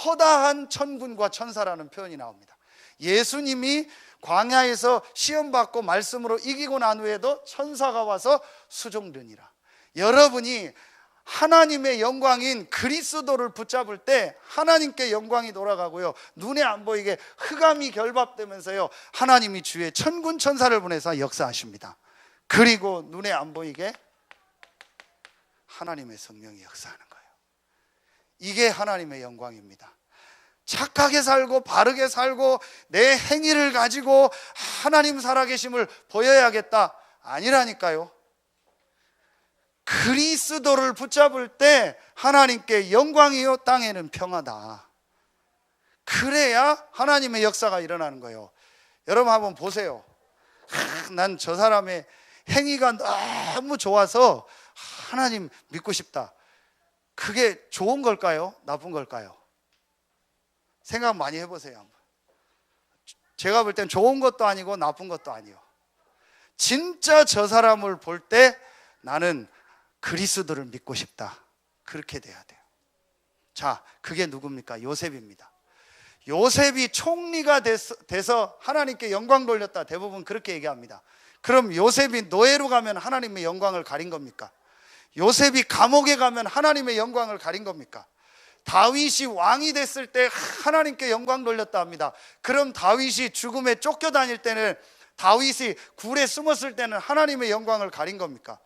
허다한 천군과 천사라는 표현이 나옵니다. 예수님이 광야에서 시험받고 말씀으로 이기고 난 후에도 천사가 와서 수종드니라. 여러분이 하나님의 영광인 그리스도를 붙잡을 때 하나님께 영광이 돌아가고요, 눈에 안 보이게 흑암이 결박되면서요, 하나님이 주의 천군 천사를 보내서 역사하십니다. 그리고 눈에 안 보이게 하나님의 성령이 역사하는 거예요. 이게 하나님의 영광입니다. 착하게 살고 바르게 살고 내 행위를 가지고 하나님 살아계심을 보여야겠다, 아니라니까요. 그리스도를 붙잡을 때 하나님께 영광이요 땅에는 평화다. 그래야 하나님의 역사가 일어나는 거예요. 여러분 한번 보세요. 난 저 사람의 행위가 너무 좋아서 하나님 믿고 싶다. 그게 좋은 걸까요? 나쁜 걸까요? 생각 많이 해보세요. 한번. 제가 볼 땐 좋은 것도 아니고 나쁜 것도 아니에요. 진짜 저 사람을 볼 때 나는 그리스도를 믿고 싶다, 그렇게 돼야 돼요. 자, 그게 누굽니까? 요셉입니다. 요셉이 총리가 돼서 하나님께 영광 돌렸다, 대부분 그렇게 얘기합니다. 그럼 요셉이 노예로 가면 하나님의 영광을 가린 겁니까? 요셉이 감옥에 가면 하나님의 영광을 가린 겁니까? 다윗이 왕이 됐을 때 하나님께 영광 돌렸다 합니다. 그럼 다윗이 죽음에 쫓겨다닐 때는, 다윗이 굴에 숨었을 때는 하나님의 영광을 가린 겁니까?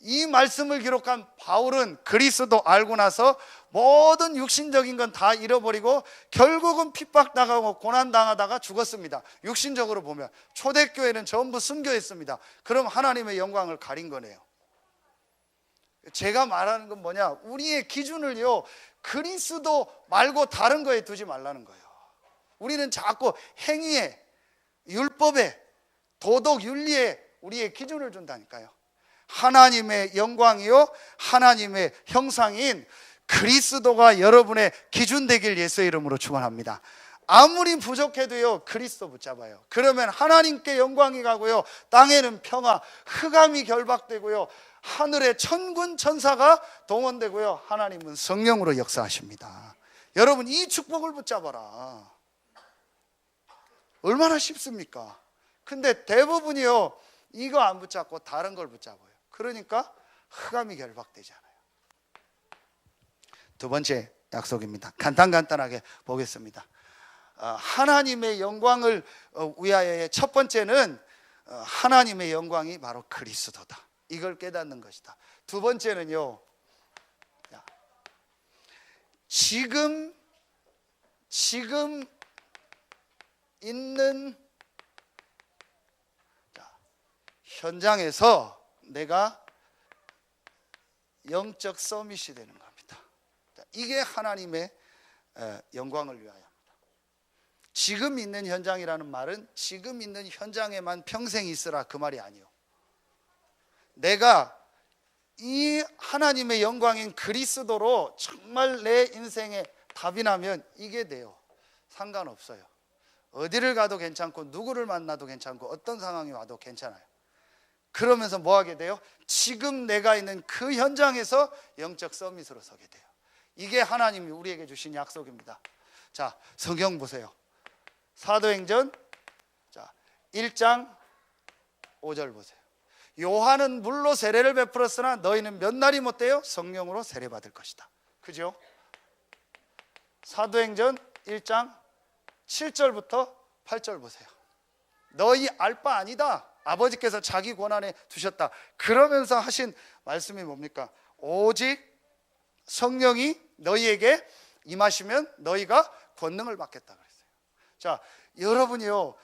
이 말씀을 기록한 바울은 그리스도 알고 나서 모든 육신적인 건 다 잃어버리고 결국은 핍박당하고 고난당하다가 죽었습니다. 육신적으로 보면 초대교회는 전부 순교했습니다. 그럼 하나님의 영광을 가린 거네요. 제가 말하는 건 뭐냐, 우리의 기준을요 그리스도 말고 다른 거에 두지 말라는 거예요. 우리는 자꾸 행위에, 율법에, 도덕, 윤리에 우리의 기준을 준다니까요. 하나님의 영광이요 하나님의 형상인 그리스도가 여러분의 기준 되길 예수의 이름으로 축원합니다. 아무리 부족해도요 그리스도 붙잡아요. 그러면 하나님께 영광이 가고요, 땅에는 평화, 흑암이 결박되고요, 하늘에 천군 천사가 동원되고요, 하나님은 성령으로 역사하십니다. 여러분, 이 축복을 붙잡아라. 얼마나 쉽습니까? 근데 대부분이요 이거 안 붙잡고 다른 걸 붙잡아요. 그러니까 흑암이 결박되잖아요. 두 번째 약속입니다. 간단하게 보겠습니다. 하나님의 영광을 위하여의 첫 번째는 하나님의 영광이 바로 그리스도다, 이걸 깨닫는 것이다. 두 번째는요, 지금 있는 현장에서 내가 영적 서밋이 되는 겁니다. 이게 하나님의 영광을 위하여입니다. 지금 있는 현장이라는 말은 지금 있는 현장에만 평생 있으라, 그 말이 아니에요. 내가 이 하나님의 영광인 그리스도로 정말 내 인생에 답이 나면 이게 돼요. 상관없어요. 어디를 가도 괜찮고 누구를 만나도 괜찮고 어떤 상황이 와도 괜찮아요. 그러면서 뭐 하게 돼요? 지금 내가 있는 그 현장에서 영적 서밋으로 서게 돼요. 이게 하나님이 우리에게 주신 약속입니다. 자, 성경 보세요. 사도행전 1장 5절 보세요. 요한은 물로 세례를 베풀었으나 너희는 몇 날이 못돼요? 성령으로 세례받을 것이다. 그죠? 사도행전 1장 7절부터 8절 보세요. 너희 알 바 아니다, 아버지께서 자기 권한에 두셨다. 그러면서 하신 말씀이 뭡니까? 오직 성령이 너희에게 임하시면 너희가 권능을 받겠다 그랬어요. 자, 여러분이요,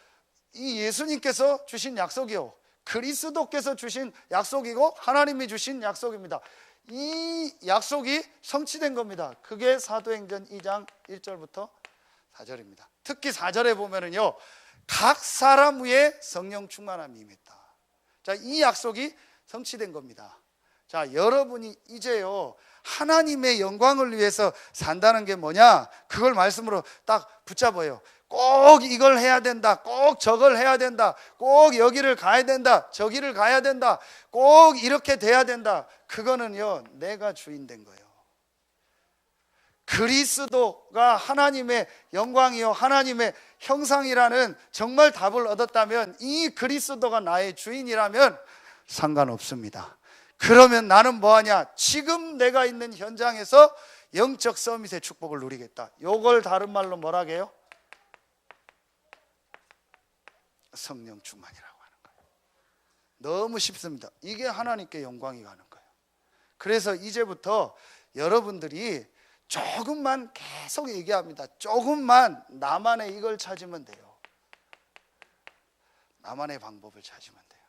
이 예수님께서 주신 약속이요, 그리스도께서 주신 약속이고 하나님이 주신 약속입니다. 이 약속이 성취된 겁니다. 그게 사도행전 2장 1절부터 4절입니다. 특히 4절에 보면은요, 각 사람 위에 성령 충만함이 임했다. 자, 이 약속이 성취된 겁니다. 자, 여러분이 이제요 하나님의 영광을 위해서 산다는 게 뭐냐, 그걸 말씀으로 딱 붙잡아요. 꼭 이걸 해야 된다, 꼭 저걸 해야 된다, 꼭 여기를 가야 된다, 저기를 가야 된다, 꼭 이렇게 돼야 된다. 그거는요 내가 주인 된 거예요. 그리스도가 하나님의 영광이요 하나님의 형상이라는 정말 답을 얻었다면, 이 그리스도가 나의 주인이라면 상관없습니다. 그러면 나는 뭐하냐? 지금 내가 있는 현장에서 영적 서밋의 축복을 누리겠다. 요걸 다른 말로 뭐라 해요? 성령 충만이라고 하는 거예요. 너무 쉽습니다. 이게 하나님께 영광이 가는 거예요. 그래서 이제부터 여러분들이 조금만 계속 얘기합니다. 조금만 나만의 이걸 찾으면 돼요. 나만의 방법을 찾으면 돼요.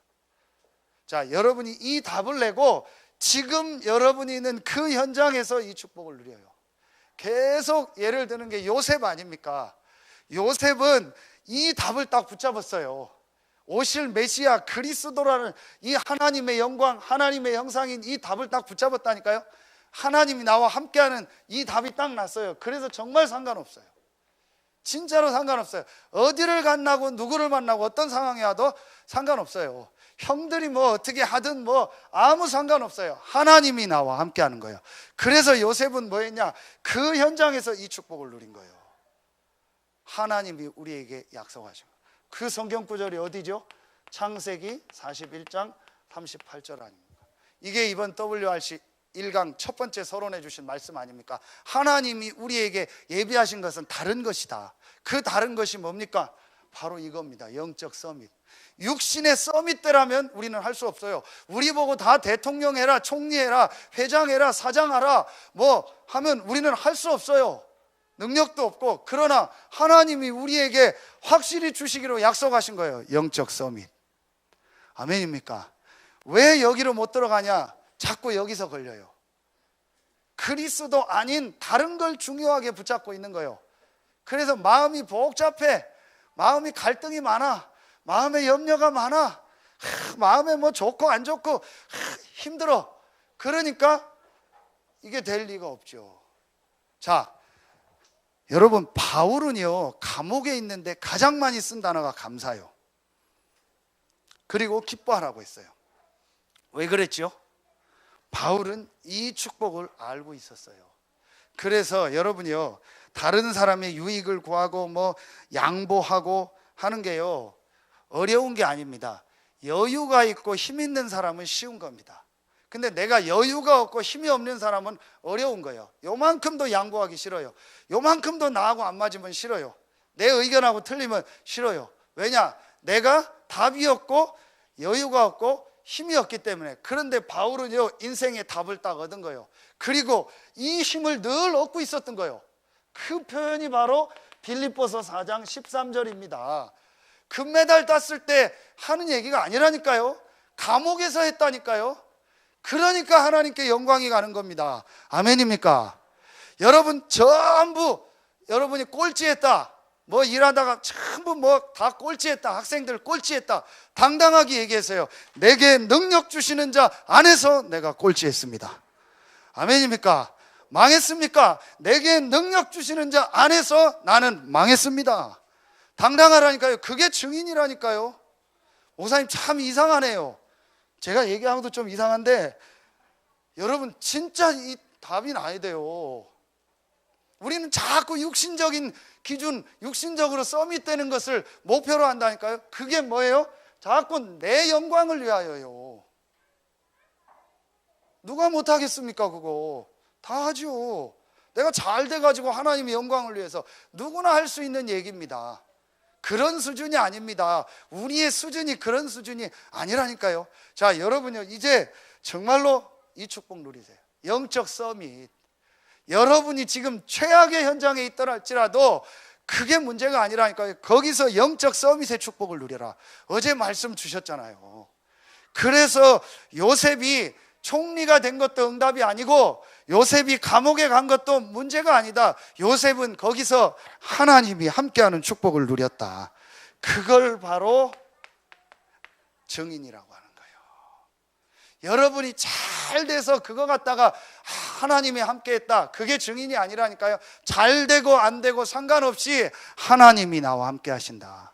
자, 여러분이 이 답을 내고 지금 여러분이 있는 그 현장에서 이 축복을 누려요. 계속 예를 드는 게 요셉 아닙니까? 요셉은 이 답을 딱 붙잡았어요. 오실 메시아 그리스도라는 이 하나님의 영광, 하나님의 형상인 이 답을 딱 붙잡았다니까요. 하나님이 나와 함께하는 이 답이 딱 났어요. 그래서 정말 상관없어요. 진짜로 상관없어요. 어디를 간다고 누구를 만나고 어떤 상황이 와도 상관없어요. 형들이 뭐 어떻게 하든 뭐 아무 상관없어요. 하나님이 나와 함께하는 거예요. 그래서 요셉은 뭐 했냐? 그 현장에서 이 축복을 누린 거예요. 하나님이 우리에게 약속하신 거예요. 그 성경 구절이 어디죠? 창세기 41장 38절 아닙니까? 이게 이번 WRC 1강 첫 번째 서론해 주신 말씀 아닙니까? 하나님이 우리에게 예비하신 것은 다른 것이다. 그 다른 것이 뭡니까? 바로 이겁니다. 영적 서밋. 육신의 서밋대라면 우리는 할 수 없어요. 우리 보고 다 대통령 해라, 총리 해라, 회장 해라, 사장 하라 뭐 하면 우리는 할 수 없어요. 능력도 없고. 그러나 하나님이 우리에게 확실히 주시기로 약속하신 거예요. 영적 서밋. 아멘입니까? 왜 여기로 못 들어가냐? 자꾸 여기서 걸려요. 그리스도 아닌 다른 걸 중요하게 붙잡고 있는 거예요. 그래서 마음이 복잡해. 마음이 갈등이 많아. 마음에 염려가 많아. 마음에 뭐 좋고 안 좋고 힘들어. 그러니까 이게 될 리가 없죠. 자, 여러분, 바울은요 감옥에 있는데 가장 많이 쓴 단어가 감사요. 그리고 기뻐하라고 했어요. 왜 그랬죠? 바울은 이 축복을 알고 있었어요. 그래서 여러분이요, 다른 사람의 유익을 구하고 뭐 양보하고 하는 게요 어려운 게 아닙니다. 여유가 있고 힘 있는 사람은 쉬운 겁니다. 근데 내가 여유가 없고 힘이 없는 사람은 어려운 거예요. 요만큼도 양보하기 싫어요. 요만큼도 나하고 안 맞으면 싫어요. 내 의견하고 틀리면 싫어요. 왜냐? 내가 답이 없고 여유가 없고 힘이 없기 때문에. 그런데 바울은요 인생의 답을 딱 얻은 거예요. 그리고 이 힘을 늘 얻고 있었던 거예요. 그 표현이 바로 빌립보서 4장 13절입니다. 금메달 땄을 때 하는 얘기가 아니라니까요. 감옥에서 했다니까요. 그러니까 하나님께 영광이 가는 겁니다. 아멘입니까? 여러분 전부 여러분이 꼴찌했다, 뭐 일하다가 전부 뭐 다 꼴찌했다, 학생들 꼴찌했다, 당당하게 얘기했어요. 내게 능력 주시는 자 안에서 내가 꼴찌했습니다. 아멘입니까? 망했습니까? 내게 능력 주시는 자 안에서 나는 망했습니다. 당당하라니까요. 그게 증인이라니까요. 목사님 참 이상하네요. 제가 얘기하고도 좀 이상한데 여러분 진짜 이 답이 나야 돼요. 우리는 자꾸 육신적인 기준, 육신적으로 서밋되는 것을 목표로 한다니까요. 그게 뭐예요? 자꾸 내 영광을 위하여요. 누가 못하겠습니까? 그거 다 하죠. 내가 잘 돼가지고 하나님의 영광을 위해서 누구나 할 수 있는 얘기입니다. 그런 수준이 아닙니다. 우리의 수준이 그런 수준이 아니라니까요. 자, 여러분요 이제 정말로 이 축복 누리세요. 영적 서밋. 여러분이 지금 최악의 현장에 있더랄지라도 그게 문제가 아니라니까요. 거기서 영적 서밋의 축복을 누려라. 어제 말씀 주셨잖아요. 그래서 요셉이 총리가 된 것도 응답이 아니고 요셉이 감옥에 간 것도 문제가 아니다. 요셉은 거기서 하나님이 함께하는 축복을 누렸다. 그걸 바로 증인이라고 하는 거예요. 여러분이 잘 돼서 그거 갖다가 하나님이 함께했다, 그게 증인이 아니라니까요. 잘 되고 안 되고 상관없이 하나님이 나와 함께 하신다.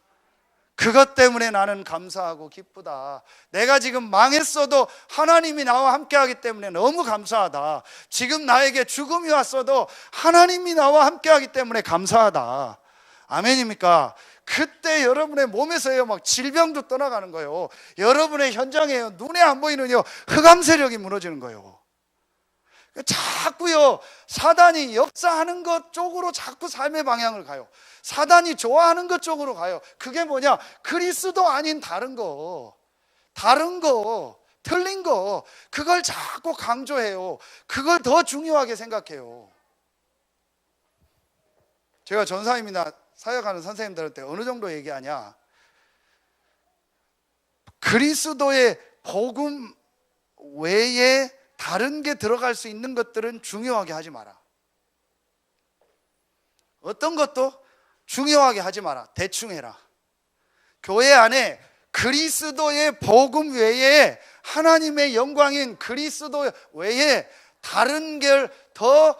그것 때문에 나는 감사하고 기쁘다. 내가 지금 망했어도 하나님이 나와 함께하기 때문에 너무 감사하다. 지금 나에게 죽음이 왔어도 하나님이 나와 함께하기 때문에 감사하다. 아멘입니까? 그때 여러분의 몸에서요 막 질병도 떠나가는 거예요. 여러분의 현장에요 눈에 안 보이는요 흑암 세력이 무너지는 거예요. 자꾸요 사단이 역사하는 것 쪽으로 자꾸 삶의 방향을 가요. 사단이 좋아하는 것 쪽으로 가요. 그게 뭐냐? 그리스도 아닌 다른 거 틀린 거 그걸 자꾸 강조해요. 그걸 더 중요하게 생각해요. 제가 전사님이나 사역하는 선생님들한테 어느 정도 얘기하냐, 그리스도의 복음 외에 다른 게 들어갈 수 있는 것들은 중요하게 하지 마라. 어떤 것도 중요하게 하지 마라. 대충 해라. 교회 안에 그리스도의 복음 외에 하나님의 영광인 그리스도 외에 다른 걸 더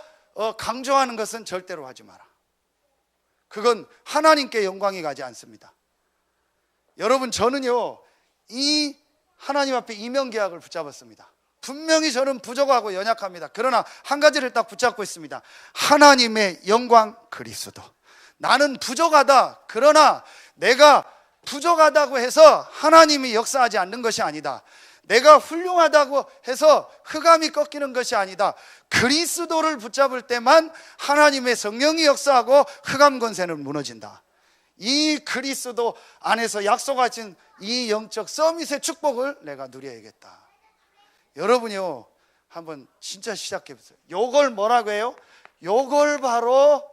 강조하는 것은 절대로 하지 마라. 그건 하나님께 영광이 가지 않습니다. 여러분, 저는요 이 하나님 앞에 이명계약을 붙잡았습니다. 분명히 저는 부족하고 연약합니다. 그러나 한 가지를 딱 붙잡고 있습니다. 하나님의 영광 그리스도. 나는 부족하다. 그러나 내가 부족하다고 해서 하나님이 역사하지 않는 것이 아니다. 내가 훌륭하다고 해서 흑암이 꺾이는 것이 아니다. 그리스도를 붙잡을 때만 하나님의 성령이 역사하고 흑암 권세는 무너진다. 이 그리스도 안에서 약속하신 이 영적 서밋의 축복을 내가 누려야겠다. 여러분이요 한번 진짜 시작해 보세요. 요걸 뭐라고 해요? 요걸 바로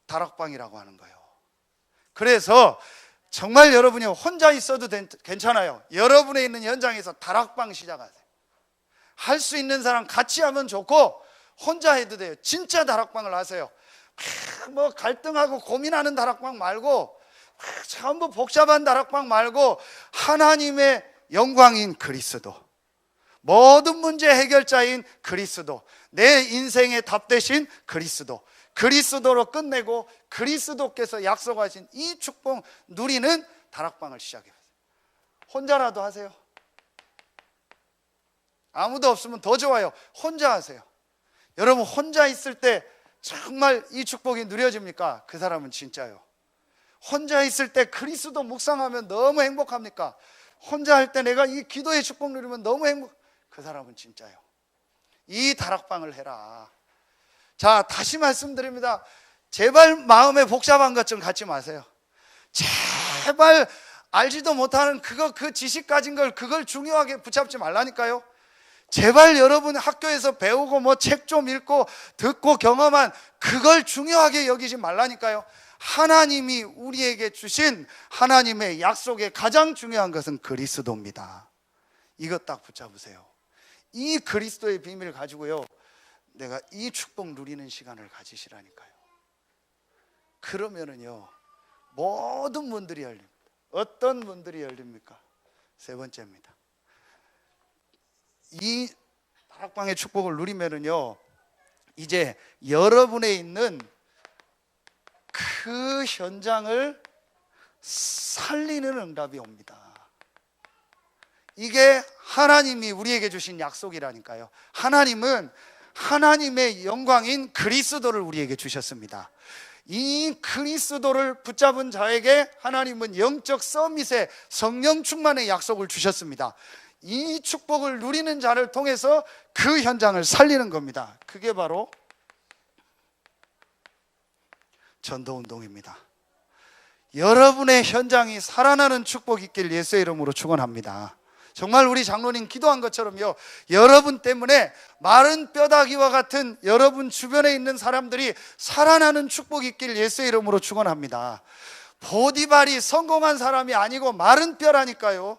다락방이라고 하는 거예요. 그래서 정말 여러분이 혼자 있어도 괜찮아요. 여러분의 있는 현장에서 다락방 시작하세요. 할 수 있는 사람 같이 하면 좋고 혼자 해도 돼요. 진짜 다락방을 하세요. 뭐 갈등하고 고민하는 다락방 말고, 전부 복잡한 다락방 말고 하나님의 영광인 그리스도, 모든 문제 해결자인 그리스도, 내 인생의 답 대신 그리스도, 그리스도로 끝내고 그리스도께서 약속하신 이 축복 누리는 다락방을 시작해보세요. 혼자라도 하세요. 아무도 없으면 더 좋아요. 혼자 하세요. 여러분, 혼자 있을 때 정말 이 축복이 누려집니까? 그 사람은 진짜요. 혼자 있을 때 그리스도 묵상하면 너무 행복합니까? 혼자 할 때 내가 이 기도의 축복 누리면 너무 그 사람은 진짜요. 이 다락방을 해라. 자, 다시 말씀드립니다. 제발 마음에 복잡한 것 좀 갖지 마세요. 제발 알지도 못하는 그 지식 가진 걸 그걸 중요하게 붙잡지 말라니까요. 제발 여러분 학교에서 배우고 뭐 책 좀 읽고 듣고 경험한 그걸 중요하게 여기지 말라니까요. 하나님이 우리에게 주신 하나님의 약속의 가장 중요한 것은 그리스도입니다. 이것 딱 붙잡으세요. 이 그리스도의 비밀을 가지고요 내가 이 축복 누리는 시간을 가지시라니까요. 그러면은요 모든 문들이 열립니다. 어떤 문들이 열립니까? 세 번째입니다. 이 다락방의 축복을 누리면은요 이제 여러분에 있는 그 현장을 살리는 응답이 옵니다. 이게 하나님이 우리에게 주신 약속이라니까요. 하나님은 하나님의 영광인 그리스도를 우리에게 주셨습니다. 이 그리스도를 붙잡은 자에게 하나님은 영적 서밋의 성령 충만의 약속을 주셨습니다. 이 축복을 누리는 자를 통해서 그 현장을 살리는 겁니다. 그게 바로 전도운동입니다. 여러분의 현장이 살아나는 축복이 있길 예수의 이름으로 축원합니다. 정말 우리 장로님 기도한 것처럼요 여러분 때문에 마른 뼈다귀와 같은 여러분 주변에 있는 사람들이 살아나는 축복이 있길 예수의 이름으로 축원합니다. 보디발이 성공한 사람이 아니고 마른 뼈라니까요.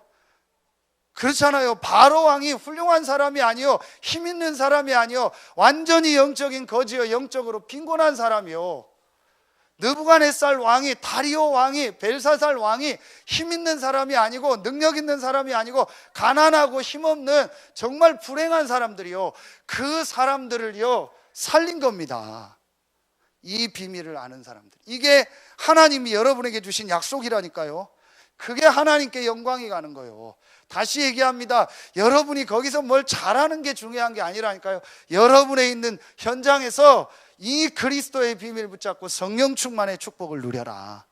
그렇잖아요. 바로 왕이 훌륭한 사람이 아니요 힘 있는 사람이 아니요 완전히 영적인 거지요 영적으로 빈곤한 사람이요. 느부갓네살 왕이, 다리오 왕이, 벨사살 왕이 힘 있는 사람이 아니고 능력 있는 사람이 아니고 가난하고 힘없는 정말 불행한 사람들이요 그 사람들을요 살린 겁니다. 이 비밀을 아는 사람들, 이게 하나님이 여러분에게 주신 약속이라니까요. 그게 하나님께 영광이 가는 거예요. 다시 얘기합니다. 여러분이 거기서 뭘 잘하는 게 중요한 게 아니라니까요. 여러분에 있는 현장에서 이 그리스도의 비밀 붙잡고 성령 충만의 축복을 누려라.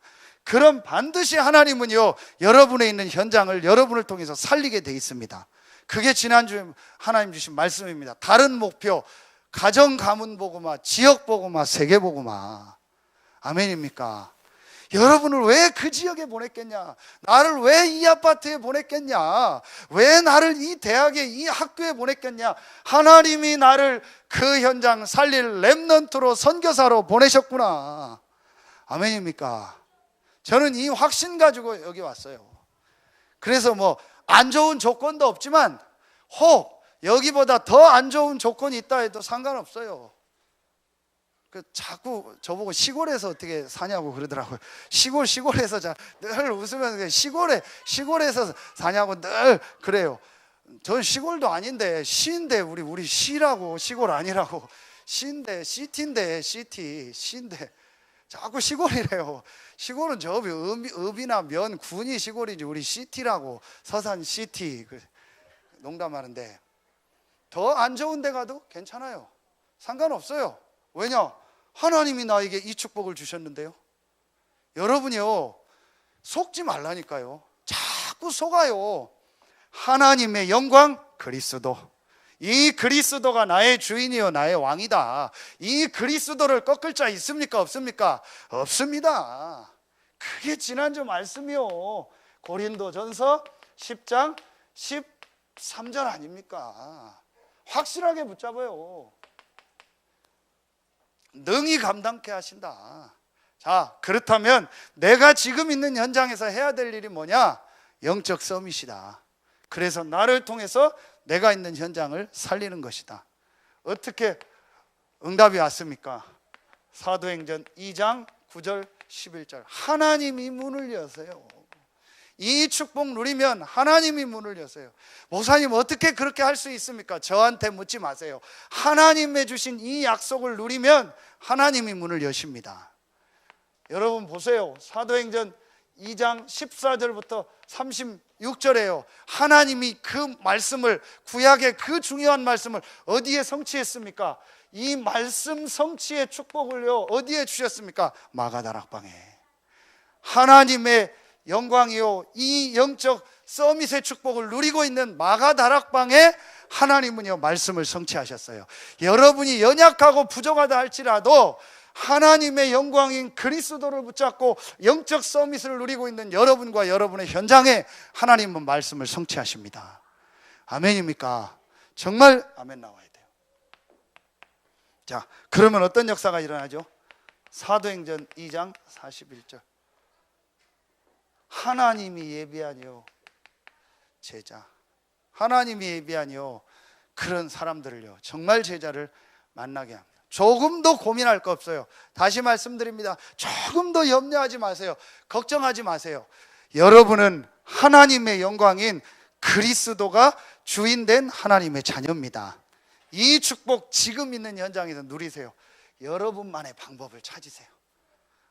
그럼 반드시 하나님은요, 여러분에 있는 현장을 여러분을 통해서 살리게 돼 있습니다. 그게 지난주에 하나님 주신 말씀입니다. 다른 목표, 가정 가문 복음화, 지역 복음화, 세계 복음화. 아멘입니까? 여러분을 왜 그 지역에 보냈겠냐? 나를 왜 이 아파트에 보냈겠냐? 왜 나를 이 대학에, 이 학교에 보냈겠냐? 하나님이 나를 그 현장 살릴 렘넌트로, 선교사로 보내셨구나. 아멘입니까? 저는 이 확신 가지고 여기 왔어요. 그래서 뭐 안 좋은 조건도 없지만 혹 여기보다 더 안 좋은 조건이 있다 해도 상관없어요. 자꾸 저보고 시골에서 어떻게 사냐고 그러더라고요. 시골에서 늘 웃으면서 시골에서 사냐고 늘 그래요. 전 시골도 아닌데 시인데 우리 시라고, 시골 아니라고. 시인데 시인데 자꾸 시골이래요. 시골은 저 읍이나 면, 군이 시골이지 우리 시티라고. 서산 시티. 농담하는데 더 안 좋은 데 가도 괜찮아요. 상관없어요. 왜냐? 하나님이 나에게 이 축복을 주셨는데요. 여러분이요, 속지 말라니까요. 자꾸 속아요. 하나님의 영광 그리스도. 이 그리스도가 나의 주인이요 나의 왕이다. 이 그리스도를 꺾을 자 있습니까? 없습니까? 없습니다. 그게 지난주 말씀이요. 고린도전서 10장 13절 아닙니까? 확실하게 붙잡아요. 능히 감당케 하신다. 자, 그렇다면 내가 지금 있는 현장에서 해야 될 일이 뭐냐? 영적 서밋이다. 그래서 나를 통해서 내가 있는 현장을 살리는 것이다. 어떻게 응답이 왔습니까? 사도행전 2장 9절 11절. 하나님이 문을 여세요. 이 축복 누리면 하나님이 문을 여세요. 목사님 어떻게 그렇게 할 수 있습니까? 저한테 묻지 마세요. 하나님의 주신 이 약속을 누리면 하나님이 문을 여십니다. 여러분 보세요. 사도행전 2장 14절부터 36절에요. 하나님이 그 말씀을, 구약의 그 중요한 말씀을 어디에 성취했습니까? 이 말씀 성취의 축복을요 어디에 주셨습니까? 마가다락방에. 하나님의 영광이요, 이 영적 서밋의 축복을 누리고 있는 마가다락방에 하나님은요 말씀을 성취하셨어요. 여러분이 연약하고 부족하다 할지라도 하나님의 영광인 그리스도를 붙잡고 영적 서밋을 누리고 있는 여러분과 여러분의 현장에 하나님은 말씀을 성취하십니다. 아멘입니까? 정말 아멘 나와야 돼요. 자, 그러면 어떤 역사가 일어나죠? 사도행전 2장 41절. 하나님이 예비하니요 제자, 하나님이 예비하니요 그런 사람들을요 정말 제자를 만나게 합니다. 조금도 고민할 거 없어요. 다시 말씀드립니다. 조금도 염려하지 마세요. 걱정하지 마세요. 여러분은 하나님의 영광인 그리스도가 주인된 하나님의 자녀입니다. 이 축복 지금 있는 현장에서 누리세요. 여러분만의 방법을 찾으세요.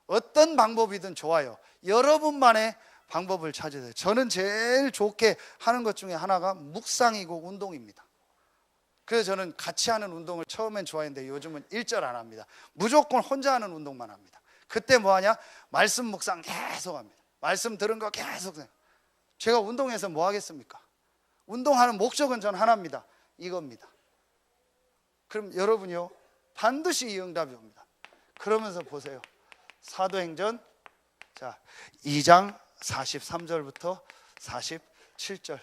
어떤 방법이든 좋아요. 여러분만의 방법을 찾으세요. 저는 제일 좋게 하는 것 중에 하나가 묵상이고 운동입니다. 그래서 저는 같이 하는 운동을 처음엔 좋아했는데 요즘은 일절 안 합니다. 무조건 혼자 하는 운동만 합니다. 그때 뭐 하냐? 말씀 묵상 계속 합니다. 말씀 들은 거 계속. 제가 운동해서 뭐 하겠습니까? 운동하는 목적은 전 하나입니다. 이겁니다. 그럼 여러분이요 반드시 이 응답이 옵니다. 그러면서 보세요. 사도행전 2장 43절부터 47절,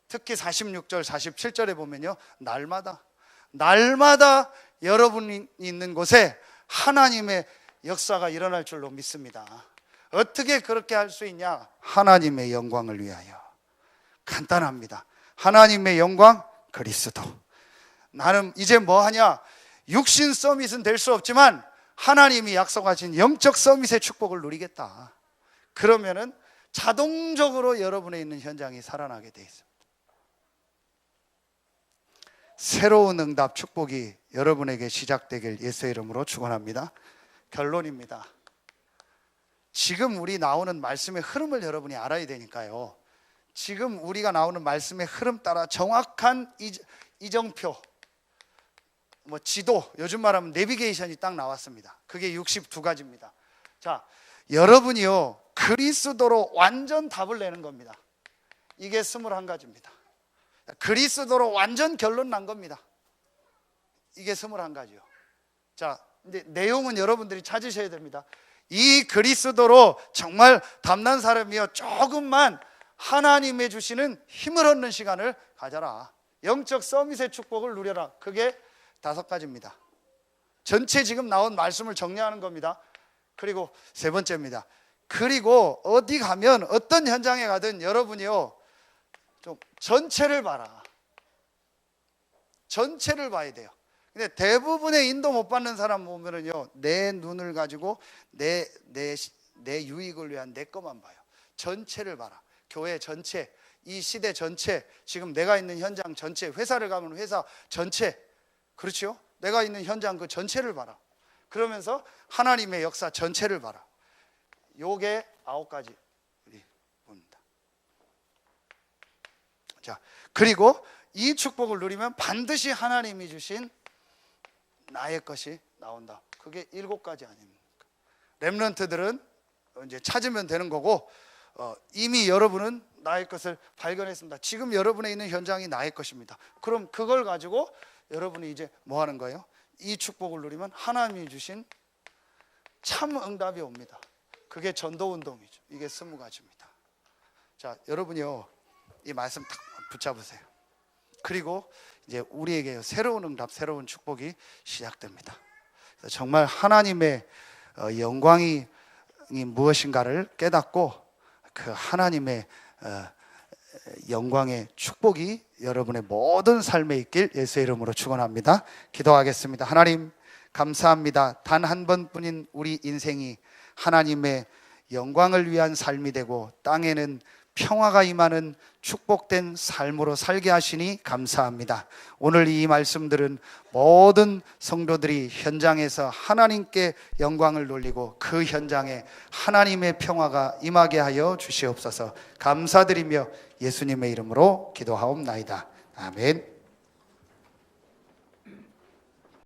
특히 46절 47절에 보면요 날마다 여러분이 있는 곳에 하나님의 역사가 일어날 줄로 믿습니다. 어떻게 그렇게 할 수 있냐? 하나님의 영광을 위하여. 간단합니다. 하나님의 영광 그리스도. 나는 이제 뭐 하냐? 육신 서밋은 될 수 없지만 하나님이 약속하신 영적 서밋의 축복을 누리겠다. 그러면은 자동적으로 여러분에 있는 현장이 살아나게 돼 있습니다. 새로운 응답 축복이 여러분에게 시작되길 예수의 이름으로 축원합니다. 결론입니다. 지금 우리 나오는 말씀의 흐름을 여러분이 알아야 되니까요. 지금 우리가 나오는 말씀의 흐름 따라 정확한 이정표, 지도, 요즘 말하면 내비게이션이 딱 나왔습니다. 그게 62가지입니다. 자, 여러분이요 그리스도로 완전 답을 내는 겁니다. 이게 21가지입니다. 그리스도로 완전 결론 난 겁니다. 이게 21가지요. 자, 이제 내용은 여러분들이 찾으셔야 됩니다. 이 그리스도로 정말 담난 사람이여 조금만 하나님의 주시는 힘을 얻는 시간을 가져라. 영적 서밋의 축복을 누려라. 그게 5가지입니다. 전체 지금 나온 말씀을 정리하는 겁니다. 그리고 3번째입니다. 그리고 어디 가면 어떤 현장에 가든 여러분이요 좀 전체를 봐라. 전체를 봐야 돼요. 근데 대부분의 인도 못 받는 사람 보면은요 내 눈을 가지고 내 유익을 위한 내 것만 봐요. 전체를 봐라. 교회 전체, 이 시대 전체, 지금 내가 있는 현장 전체, 회사를 가면 회사 전체, 그렇죠? 내가 있는 현장 그 전체를 봐라. 그러면서 하나님의 역사 전체를 봐라. 요게 9가지 우리 봅니다. 자, 그리고 이 축복을 누리면 반드시 하나님이 주신 나의 것이 나온다. 그게 7가지 아닙니까? 렘넌트들은 이제 찾으면 되는 거고, 이미 여러분은 나의 것을 발견했습니다. 지금 여러분의 있는 현장이 나의 것입니다. 그럼 그걸 가지고 여러분이 이제 뭐 하는 거예요? 이 축복을 누리면 하나님이 주신 참 응답이 옵니다. 그게 전도운동이죠. 이게 20가지입니다. 자, 여러분이요 이 말씀 딱 붙잡으세요. 그리고 이제 우리에게 새로운 응답, 새로운 축복이 시작됩니다. 정말 하나님의 영광이 무엇인가를 깨닫고 그 하나님의 영광의 축복이 여러분의 모든 삶에 있길 예수의 이름으로 축원합니다. 기도하겠습니다. 하나님 감사합니다. 단 한 번뿐인 우리 인생이 하나님의 영광을 위한 삶이 되고 땅에는 평화가 임하는 축복된 삶으로 살게 하시니 감사합니다. 오늘 이 말씀들은 모든 성도들이 현장에서 하나님께 영광을 돌리고 그 현장에 하나님의 평화가 임하게 하여 주시옵소서. 감사드리며 예수님의 이름으로 기도하옵나이다. 아멘.